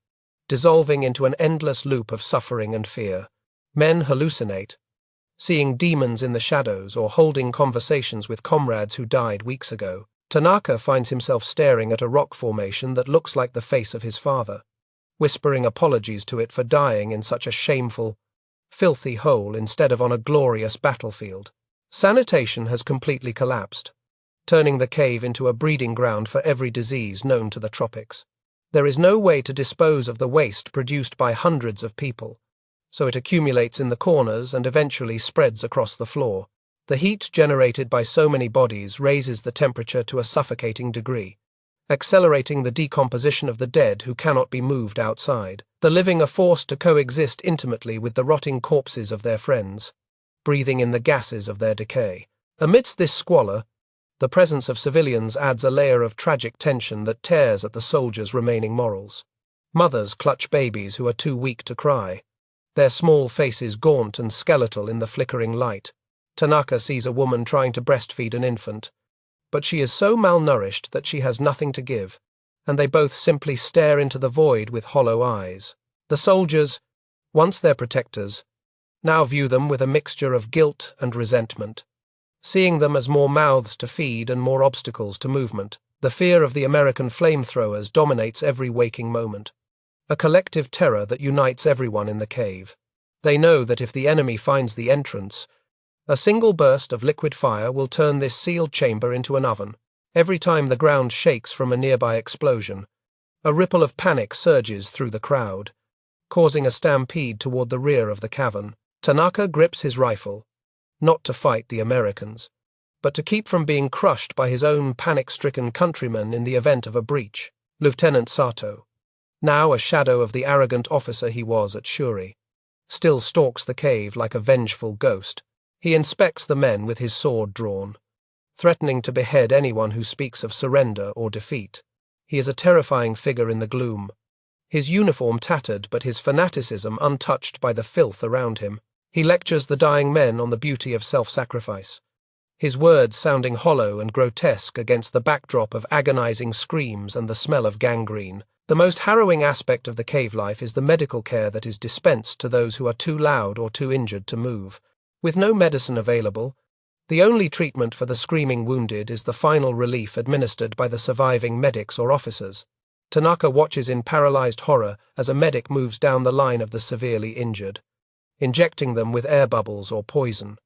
dissolving into an endless loop of suffering and fear. Men hallucinate, seeing demons in the shadows or holding conversations with comrades who died weeks ago. Tanaka finds himself staring at a rock formation that looks like the face of his father, whispering apologies to it for dying in such a shameful, filthy hole instead of on a glorious battlefield. Sanitation has completely collapsed, turning the cave into a breeding ground for every disease known to the tropics. There is no way to dispose of the waste produced by hundreds of people, so it accumulates in the corners and eventually spreads across the floor. The heat generated by so many bodies raises the temperature to a suffocating degree, accelerating the decomposition of the dead who cannot be moved outside. The living are forced to coexist intimately with the rotting corpses of their friends, breathing in the gases of their decay. Amidst this squalor, the presence of civilians adds a layer of tragic tension that tears at the soldiers' remaining morals. Mothers clutch babies who are too weak to cry, their small faces gaunt and skeletal in the flickering light. Tanaka sees a woman trying to breastfeed an infant, but she is so malnourished that she has nothing to give, and they both simply stare into the void with hollow eyes. The soldiers, once their protectors, now view them with a mixture of guilt and resentment, seeing them as more mouths to feed and more obstacles to movement. The fear of the American flamethrowers dominates every waking moment, a collective terror that unites everyone in the cave. They know that if the enemy finds the entrance, a single burst of liquid fire will turn this sealed chamber into an oven. Every time the ground shakes from a nearby explosion, a ripple of panic surges through the crowd, causing a stampede toward the rear of the cavern. Tanaka grips his rifle, not to fight the Americans, but to keep from being crushed by his own panic-stricken countrymen in the event of a breach. Lieutenant Sato, now a shadow of the arrogant officer he was at Shuri, still stalks the cave like a vengeful ghost. He inspects the men with his sword drawn, threatening to behead anyone who speaks of surrender or defeat. He is a terrifying figure in the gloom, his uniform tattered but his fanaticism untouched by the filth around him. He lectures the dying men on the beauty of self-sacrifice, his words sounding hollow and grotesque against the backdrop of agonizing screams and the smell of gangrene. The most harrowing aspect of the cave life is the medical care that is dispensed to those who are too loud or too injured to move. With no medicine available, the only treatment for the screaming wounded is the final relief administered by the surviving medics or officers. Tanaka watches in paralyzed horror as a medic moves down the line of the severely injured, injecting them with air bubbles or poison,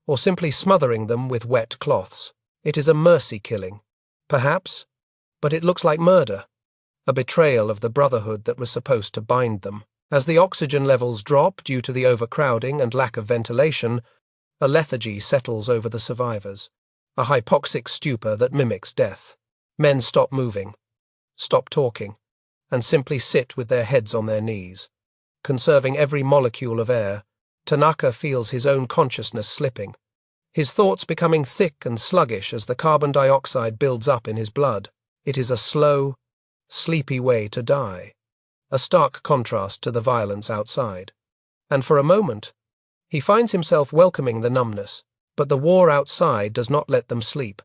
or simply smothering them with wet cloths. It is a mercy killing, perhaps, but it looks like murder. a betrayal of the brotherhood that was supposed to bind them. As the oxygen levels drop due to the overcrowding and lack of ventilation, a lethargy settles over the survivors, a hypoxic stupor that mimics death. Men stop moving, stop talking, and simply sit with their heads on their knees. Conserving every molecule of air, Tanaka feels his own consciousness slipping, his thoughts becoming thick and sluggish as the carbon dioxide builds up in his blood. It is a slow, sleepy way to die, a stark contrast to the violence outside. And for a moment, he finds himself welcoming the numbness, but the war outside does not let them sleep,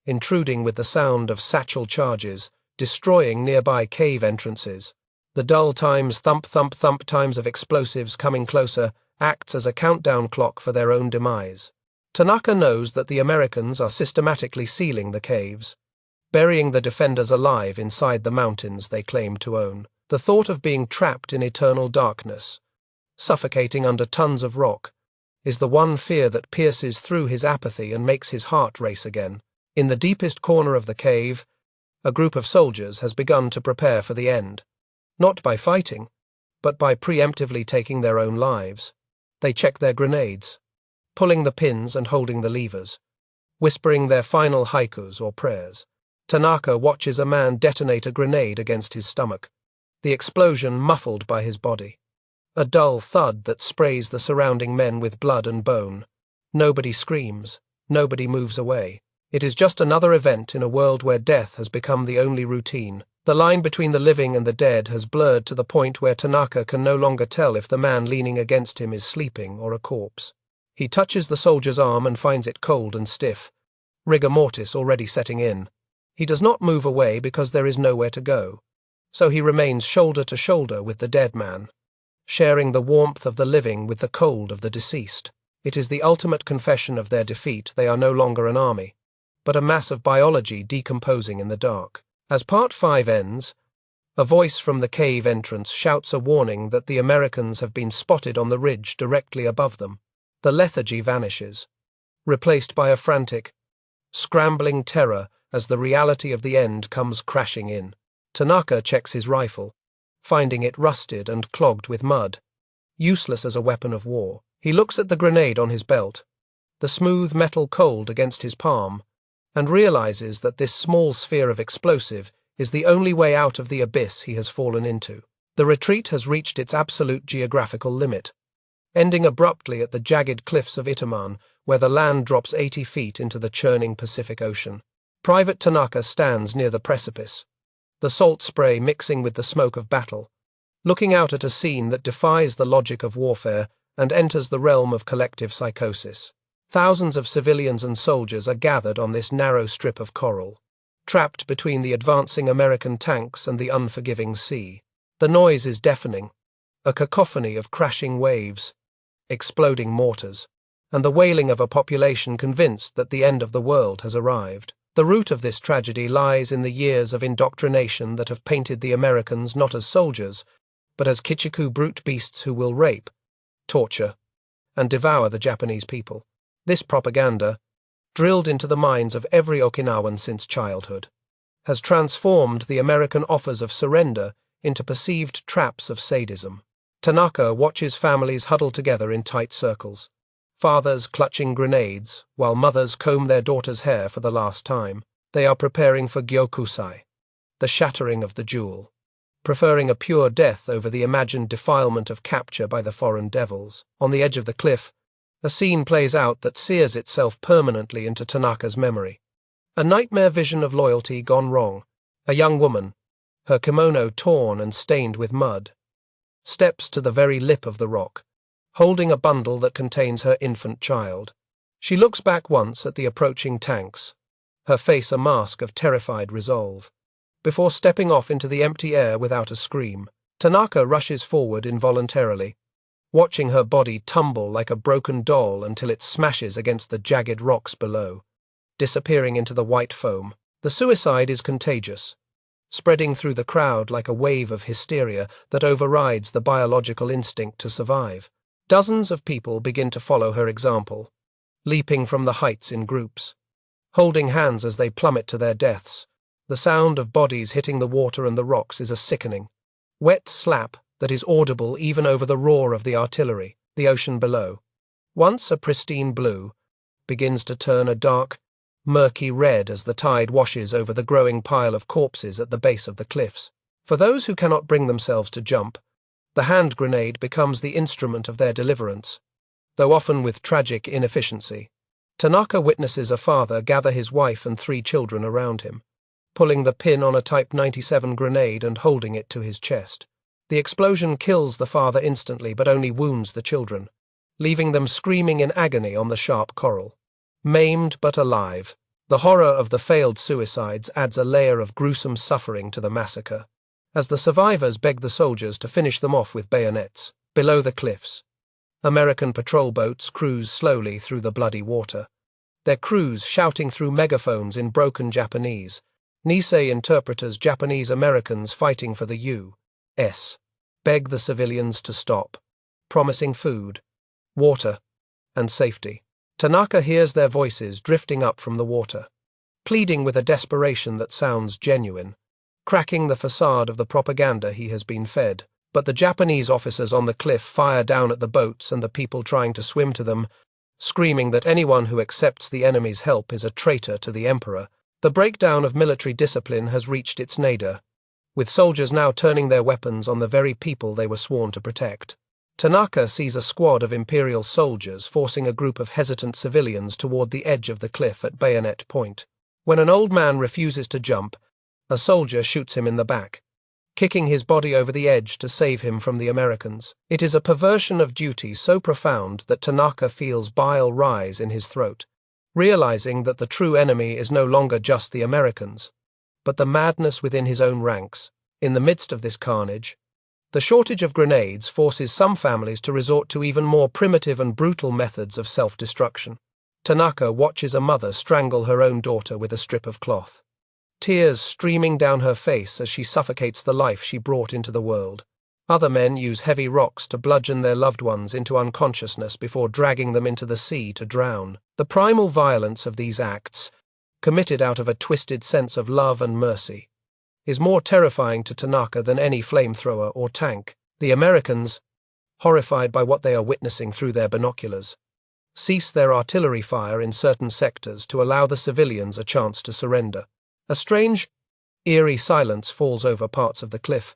intruding with the sound of satchel charges, destroying nearby cave entrances. The dull times, thump times of explosives coming closer, acts as a countdown clock for their own demise. Tanaka knows that the Americans are systematically sealing the caves, burying the defenders alive inside the mountains they claim to own. The thought of being trapped in eternal darkness, suffocating under tons of rock, is the one fear that pierces through his apathy and makes his heart race again. In the deepest corner of the cave, a group of soldiers has begun to prepare for the end, not by fighting, but by preemptively taking their own lives. They check their grenades, pulling the pins and holding the levers, whispering their final haikus or prayers. Tanaka watches a man detonate a grenade against his stomach, the explosion muffled by his body. A dull thud that sprays the surrounding men with blood and bone. Nobody screams, nobody moves away. It is just another event in a world where death has become the only routine. The line between the living and the dead has blurred to the point where Tanaka can no longer tell if the man leaning against him is sleeping or a corpse. He touches the soldier's arm and finds it cold and stiff, rigor mortis already setting in. He does not move away because there is nowhere to go, so he remains shoulder to shoulder with the dead man, sharing the warmth of the living with the cold of the deceased. It is the ultimate confession of their defeat. They are no longer an army, but a mass of biology decomposing in the dark. As Part 5 ends, a voice from the cave entrance shouts a warning that the Americans have been spotted on the ridge directly above them. The lethargy vanishes, replaced by a frantic, scrambling terror as the reality of the end comes crashing in. Tanaka checks his rifle, finding it rusted and clogged with mud, useless as a weapon of war. He looks at the grenade on his belt, the smooth metal cold against his palm, and realizes that this small sphere of explosive is the only way out of the abyss he has fallen into. The retreat has reached its absolute geographical limit, ending abruptly at the jagged cliffs of Itaman, where the land drops 80 feet into the churning Pacific Ocean. Private Tanaka stands near the precipice, the salt spray mixing with the smoke of battle, looking out at a scene that defies the logic of warfare and enters the realm of collective psychosis. Thousands of civilians and soldiers are gathered on this narrow strip of coral, trapped between the advancing American tanks and the unforgiving sea. The noise is deafening, a cacophony of crashing waves, exploding mortars, and the wailing of a population convinced that the end of the world has arrived. The root of this tragedy lies in the years of indoctrination that have painted the Americans not as soldiers, but as Kichiku brute beasts who will rape, torture, and devour the Japanese people. This propaganda, drilled into the minds of every Okinawan since childhood, has transformed the American offers of surrender into perceived traps of sadism. Tanaka watches families huddle together in tight circles, fathers clutching grenades while mothers comb their daughters' hair for the last time. They are preparing for gyokusai, the shattering of the jewel, preferring a pure death over the imagined defilement of capture by the foreign devils. On the edge of the cliff, a scene plays out that sears itself permanently into Tanaka's memory. A nightmare vision of loyalty gone wrong. A young woman, her kimono torn and stained with mud, steps to the very lip of the rock, holding a bundle that contains her infant child. She looks back once at the approaching tanks, her face a mask of terrified resolve, before stepping off into the empty air without a scream. Tanaka rushes forward involuntarily, watching her body tumble like a broken doll until it smashes against the jagged rocks below, disappearing into the white foam. The suicide is contagious, spreading through the crowd like a wave of hysteria that overrides the biological instinct to survive. Dozens of people begin to follow her example, leaping from the heights in groups, holding hands as they plummet to their deaths, The sound of bodies hitting the water and the rocks is a sickening, wet slap that is audible even over the roar of the artillery. The ocean below, once a pristine blue, begins to turn a dark, murky red as the tide washes over the growing pile of corpses at the base of the cliffs. For those who cannot bring themselves to jump, the hand grenade becomes the instrument of their deliverance, though often with tragic inefficiency. Tanaka witnesses a father gather his wife and 3 children around him, pulling the pin on a Type 97 grenade and holding it to his chest. The explosion kills the father instantly but only wounds the children, leaving them screaming in agony on the sharp coral. Maimed but alive, the horror of the failed suicides adds a layer of gruesome suffering to the massacre, as the survivors beg the soldiers to finish them off with bayonets. Below the cliffs, American patrol boats cruise slowly through the bloody water, their crews shouting through megaphones in broken Japanese. Nisei interpreters Japanese Americans fighting for the U.S. beg the civilians to stop, promising food, water, and safety. Tanaka hears their voices drifting up from the water, pleading with a desperation that sounds genuine, cracking the facade of the propaganda he has been fed. But the Japanese officers on the cliff fire down at the boats and the people trying to swim to them, screaming that anyone who accepts the enemy's help is a traitor to the emperor. The breakdown of military discipline has reached its nadir, with soldiers now turning their weapons on the very people they were sworn to protect. Tanaka sees a squad of imperial soldiers forcing a group of hesitant civilians toward the edge of the cliff at bayonet point. When an old man refuses to jump, a soldier shoots him in the back, kicking his body over the edge to save him from the Americans. It is a perversion of duty so profound that Tanaka feels bile rise in his throat, realizing that the true enemy is no longer just the Americans, but the madness within his own ranks. In the midst of this carnage, the shortage of grenades forces some families to resort to even more primitive and brutal methods of self-destruction. Tanaka watches a mother strangle her own daughter with a strip of cloth, tears streaming down her face as she suffocates the life she brought into the world. Other men use heavy rocks to bludgeon their loved ones into unconsciousness before dragging them into the sea to drown. The primal violence of these acts, committed out of a twisted sense of love and mercy, is more terrifying to Tanaka than any flamethrower or tank. The Americans, horrified by what they are witnessing through their binoculars, cease their artillery fire in certain sectors to allow the civilians a chance to surrender. A strange, eerie silence falls over parts of the cliff,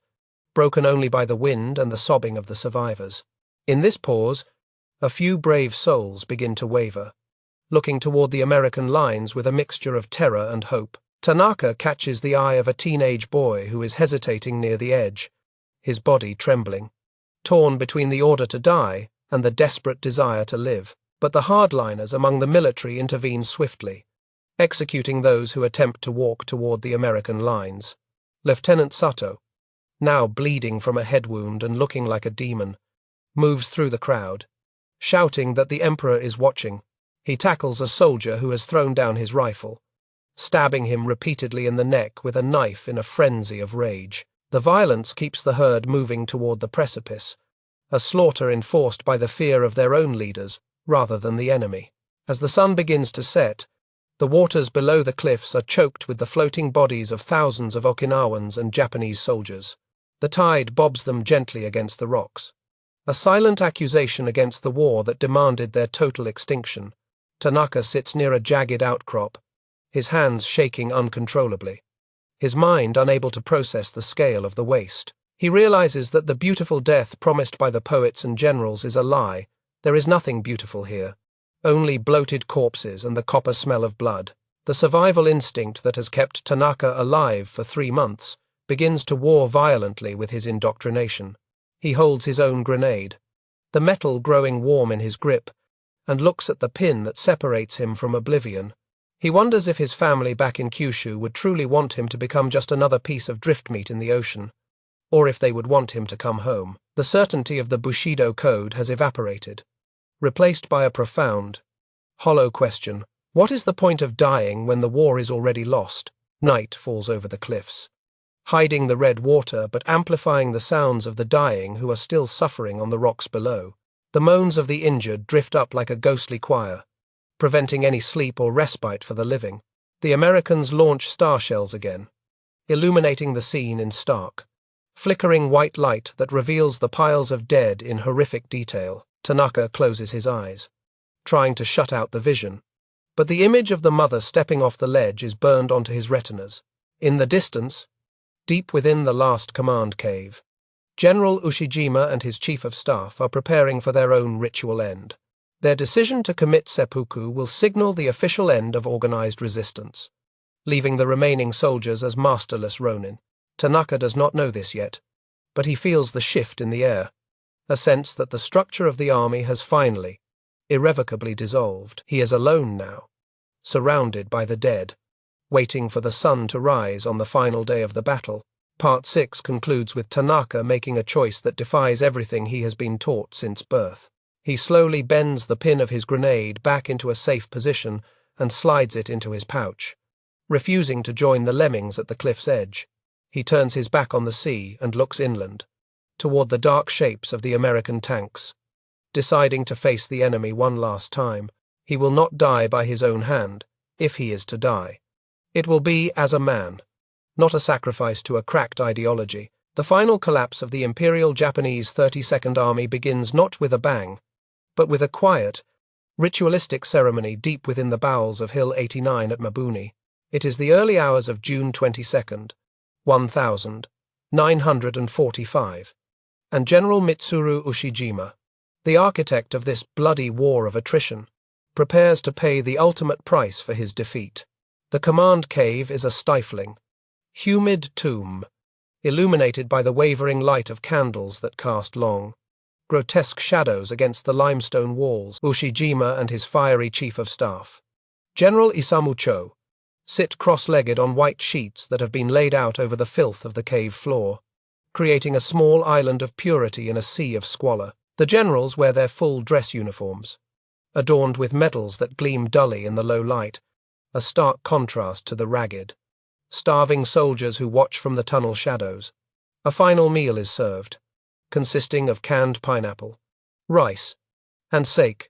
broken only by the wind and the sobbing of the survivors. In this pause, a few brave souls begin to waver, looking toward the American lines with a mixture of terror and hope. Tanaka catches the eye of a teenage boy who is hesitating near the edge, his body trembling, torn between the order to die and the desperate desire to live. But the hardliners among the military intervene swiftly, executing those who attempt to walk toward the American lines. Lieutenant Sato, now bleeding from a head wound and looking like a demon, moves through the crowd, shouting that the emperor is watching. He tackles a soldier who has thrown down his rifle, stabbing him repeatedly in the neck with a knife in a frenzy of rage. The violence keeps the herd moving toward the precipice, a slaughter enforced by the fear of their own leaders rather than the enemy. As the sun begins to set, the waters below the cliffs are choked with the floating bodies of thousands of Okinawans and Japanese soldiers. The tide bobs them gently against the rocks, a silent accusation against the war that demanded their total extinction. Tanaka sits near a jagged outcrop, his hands shaking uncontrollably, his mind unable to process the scale of the waste. He realizes that the beautiful death promised by the poets and generals is a lie. There is nothing beautiful here, only bloated corpses and the copper smell of blood. The survival instinct that has kept Tanaka alive for 3 months begins to war violently with his indoctrination. He holds his own grenade, the metal growing warm in his grip, and looks at the pin that separates him from oblivion. He wonders if his family back in Kyushu would truly want him to become just another piece of driftmeat in the ocean, or if they would want him to come home. The certainty of the Bushido Code has evaporated, replaced by a profound, hollow question. What is the point of dying when the war is already lost? Night falls over the cliffs, hiding the red water but amplifying the sounds of the dying who are still suffering on the rocks below. The moans of the injured drift up like a ghostly choir, preventing any sleep or respite for the living. The Americans launch star shells again, illuminating the scene in stark, flickering white light that reveals the piles of dead in horrific detail. Tanaka closes his eyes, trying to shut out the vision, but the image of the mother stepping off the ledge is burned onto his retinas. In the distance, deep within the last command cave, General Ushijima and his chief of staff are preparing for their own ritual end. Their decision to commit seppuku will signal the official end of organized resistance, leaving the remaining soldiers as masterless ronin. Tanaka does not know this yet, but he feels the shift in the air, a sense that the structure of the army has finally, irrevocably dissolved. He is alone now, surrounded by the dead, waiting for the sun to rise on the final day of the battle. Part 6 concludes with Tanaka making a choice that defies everything he has been taught since birth. He slowly bends the pin of his grenade back into a safe position and slides it into his pouch. Refusing to join the lemmings at the cliff's edge, he turns his back on the sea and looks inland, toward the dark shapes of the American tanks. Deciding to face the enemy one last time, he will not die by his own hand, if he is to die. It will be as a man, not a sacrifice to a cracked ideology. The final collapse of the Imperial Japanese 32nd Army begins not with a bang, but with a quiet, ritualistic ceremony deep within the bowels of Hill 89 at Mabuni. It is the early hours of June 22nd, 1945, and General Mitsuru Ushijima, the architect of this bloody war of attrition, prepares to pay the ultimate price for his defeat. The command cave is a stifling, humid tomb, illuminated by the wavering light of candles that cast long, grotesque shadows against the limestone walls. Ushijima and his fiery chief of staff, General Isamu Cho, sit cross-legged on white sheets that have been laid out over the filth of the cave floor, creating a small island of purity in a sea of squalor. The generals wear their full dress uniforms, adorned with medals that gleam dully in the low light, a stark contrast to the ragged, starving soldiers who watch from the tunnel shadows. A final meal is served, consisting of canned pineapple, rice, and sake,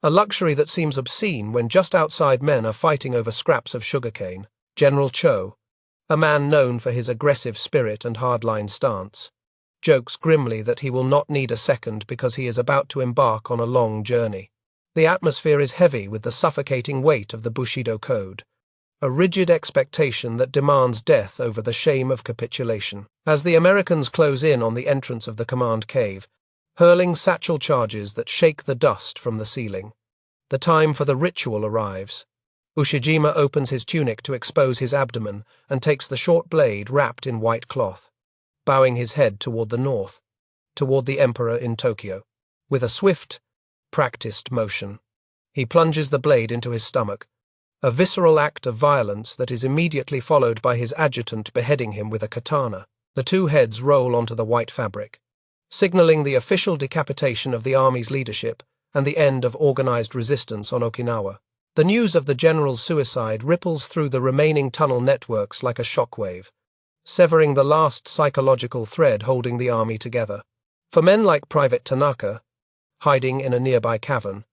a luxury that seems obscene when just outside men are fighting over scraps of sugarcane. General Cho, a man known for his aggressive spirit and hardline stance, jokes grimly that he will not need a second because he is about to embark on a long journey. The atmosphere is heavy with the suffocating weight of the Bushido Code, a rigid expectation that demands death over the shame of capitulation. As the Americans close in on the entrance of the command cave, hurling satchel charges that shake the dust from the ceiling, the time for the ritual arrives. Ushijima opens his tunic to expose his abdomen and takes the short blade wrapped in white cloth, bowing his head toward the north, toward the emperor in Tokyo. With a swift, practiced motion, he plunges the blade into his stomach, a visceral act of violence that is immediately followed by his adjutant beheading him with a katana. The two heads roll onto the white fabric, signaling the official decapitation of the army's leadership and the end of organized resistance on Okinawa. The news of the general's suicide ripples through the remaining tunnel networks like a shockwave, severing the last psychological thread holding the army together. For men like Private Tanaka, hiding in a nearby cavern,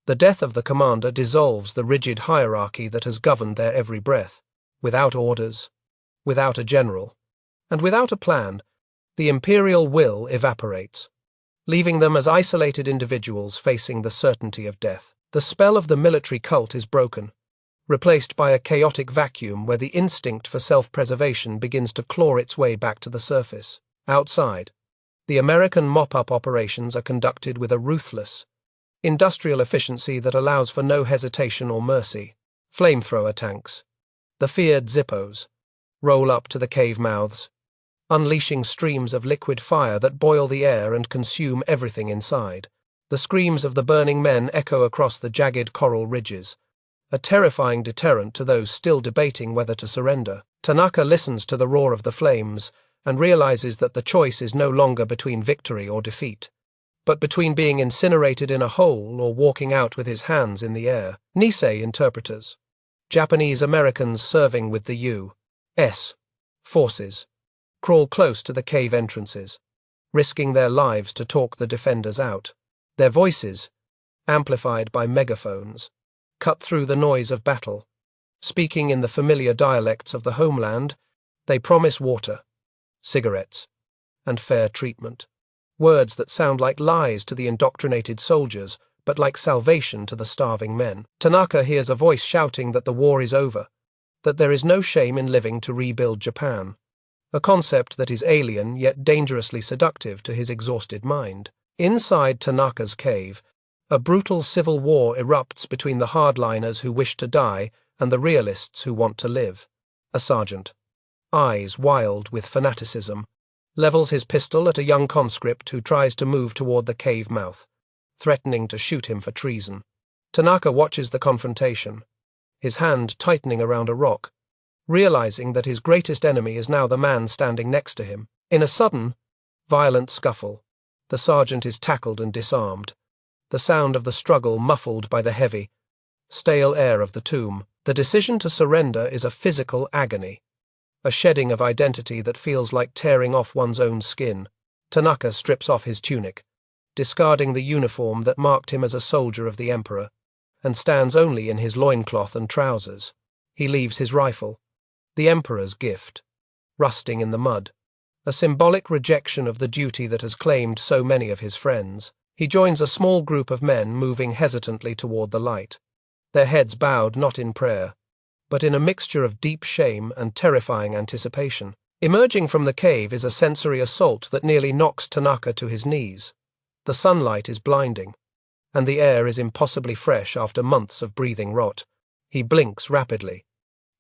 the death of the commander dissolves the rigid hierarchy that has governed their every breath. Without orders, without a general, and without a plan, the imperial will evaporates, leaving them as isolated individuals facing the certainty of death. The spell of the military cult is broken, replaced by a chaotic vacuum where the instinct for self-preservation begins to claw its way back to the surface. Outside, the American mop-up operations are conducted with a ruthless, industrial efficiency that allows for no hesitation or mercy. Flamethrower tanks, the feared Zippos, roll up to the cave mouths, unleashing streams of liquid fire that boil the air and consume everything inside. The screams of the burning men echo across the jagged coral ridges, a terrifying deterrent to those still debating whether to surrender. Tanaka listens to the roar of the flames and realizes that the choice is no longer between victory or defeat, but between being incinerated in a hole or walking out with his hands in the air. Nisei interpreters, Japanese Americans serving with the U.S. forces, crawl close to the cave entrances, risking their lives to talk the defenders out. Their voices, amplified by megaphones, cut through the noise of battle, speaking in the familiar dialects of the homeland They promise water, cigarettes, and fair treatment. Words that sound like lies to the indoctrinated soldiers, but like salvation to the starving men. Tanaka hears a voice shouting that the war is over, that there is no shame in living to rebuild Japan, a concept that is alien yet dangerously seductive to his exhausted mind. Inside Tanaka's cave, a brutal civil war erupts between the hardliners who wish to die and the realists who want to live. A sergeant, eyes wild with fanaticism, levels his pistol at a young conscript who tries to move toward the cave mouth, threatening to shoot him for treason. Tanaka watches the confrontation, his hand tightening around a rock, realizing that his greatest enemy is now the man standing next to him. In a sudden, violent scuffle, the sergeant is tackled and disarmed, the sound of the struggle muffled by the heavy, stale air of the tomb. The decision to surrender is a physical agony, a shedding of identity that feels like tearing off one's own skin. Tanaka strips off his tunic, discarding the uniform that marked him as a soldier of the emperor, and stands only in his loincloth and trousers. He leaves his rifle, the emperor's gift, rusting in the mud, a symbolic rejection of the duty that has claimed so many of his friends. He joins a small group of men moving hesitantly toward the light, their heads bowed not in prayer, but in a mixture of deep shame and terrifying anticipation. Emerging from the cave is a sensory assault that nearly knocks Tanaka to his knees. The sunlight is blinding, and the air is impossibly fresh after months of breathing rot. He blinks rapidly,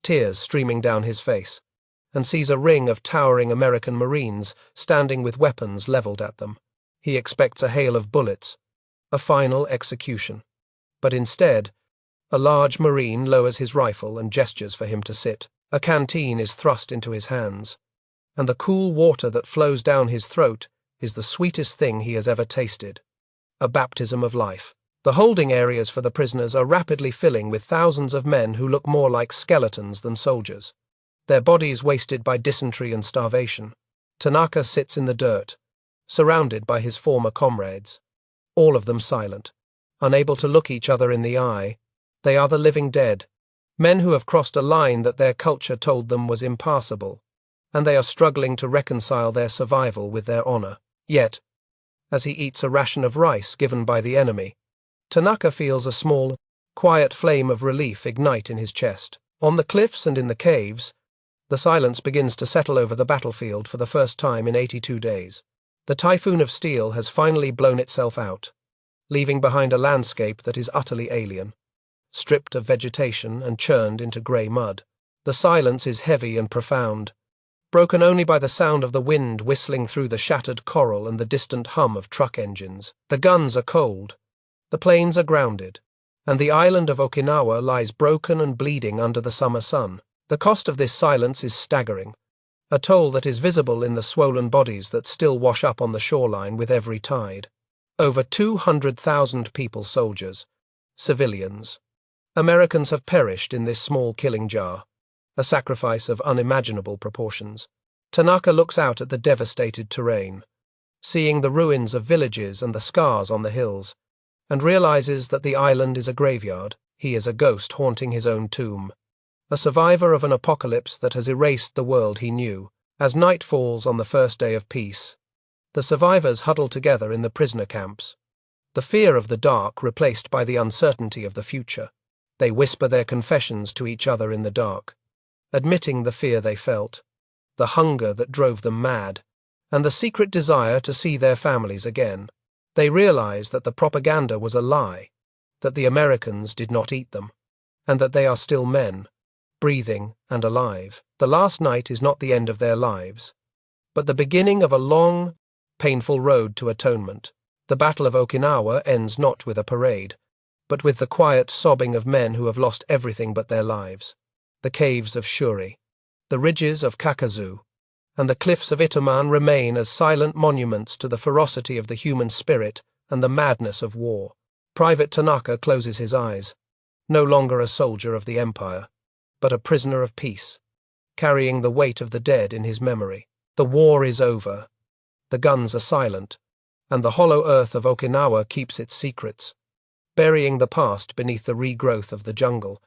tears streaming down his face, and sees a ring of towering American Marines standing with weapons leveled at them. He expects a hail of bullets, a final execution. But instead, a large Marine lowers his rifle and gestures for him to sit. A canteen is thrust into his hands, and the cool water that flows down his throat is the sweetest thing he has ever tasted. A baptism of life. The holding areas for the prisoners are rapidly filling with thousands of men who look more like skeletons than soldiers, their bodies wasted by dysentery and starvation. Tanaka sits in the dirt, surrounded by his former comrades, all of them silent, unable to look each other in the eye. They are the living dead, men who have crossed a line that their culture told them was impassable, and they are struggling to reconcile their survival with their honor. Yet, as he eats a ration of rice given by the enemy, Tanaka feels a small, quiet flame of relief ignite in his chest. On the cliffs and in the caves, the silence begins to settle over the battlefield for the first time in 82 days. The typhoon of steel has finally blown itself out, leaving behind a landscape that is utterly alien, stripped of vegetation and churned into grey mud. The silence is heavy and profound, broken only by the sound of the wind whistling through the shattered coral and the distant hum of truck engines. The guns are cold, the planes are grounded, and the island of Okinawa lies broken and bleeding under the summer sun. The cost of this silence is staggering, a toll that is visible in the swollen bodies that still wash up on the shoreline with every tide. Over 200,000 people, soldiers, civilians, Americans have perished in this small killing jar, a sacrifice of unimaginable proportions. Tanaka looks out at the devastated terrain, seeing the ruins of villages and the scars on the hills, and realizes that the island is a graveyard. He is a ghost haunting his own tomb, a survivor of an apocalypse that has erased the world he knew. As night falls on the first day of peace, the survivors huddle together in the prisoner camps, the fear of the dark replaced by the uncertainty of the future. They whisper their confessions to each other in the dark, admitting the fear they felt, the hunger that drove them mad, and the secret desire to see their families again. They realize that the propaganda was a lie, that the Americans did not eat them, and that they are still men, breathing and alive. The last night is not the end of their lives, but the beginning of a long, painful road to atonement. The Battle of Okinawa ends not with a parade, but with the quiet sobbing of men who have lost everything but their lives. The caves of Shuri, the ridges of Kakazu, and the cliffs of Itaman remain as silent monuments to the ferocity of the human spirit and the madness of war. Private Tanaka closes his eyes, no longer a soldier of the empire, but a prisoner of peace, carrying the weight of the dead in his memory. The war is over, the guns are silent, and the hollow earth of Okinawa keeps its secrets, burying the past beneath the regrowth of the jungle.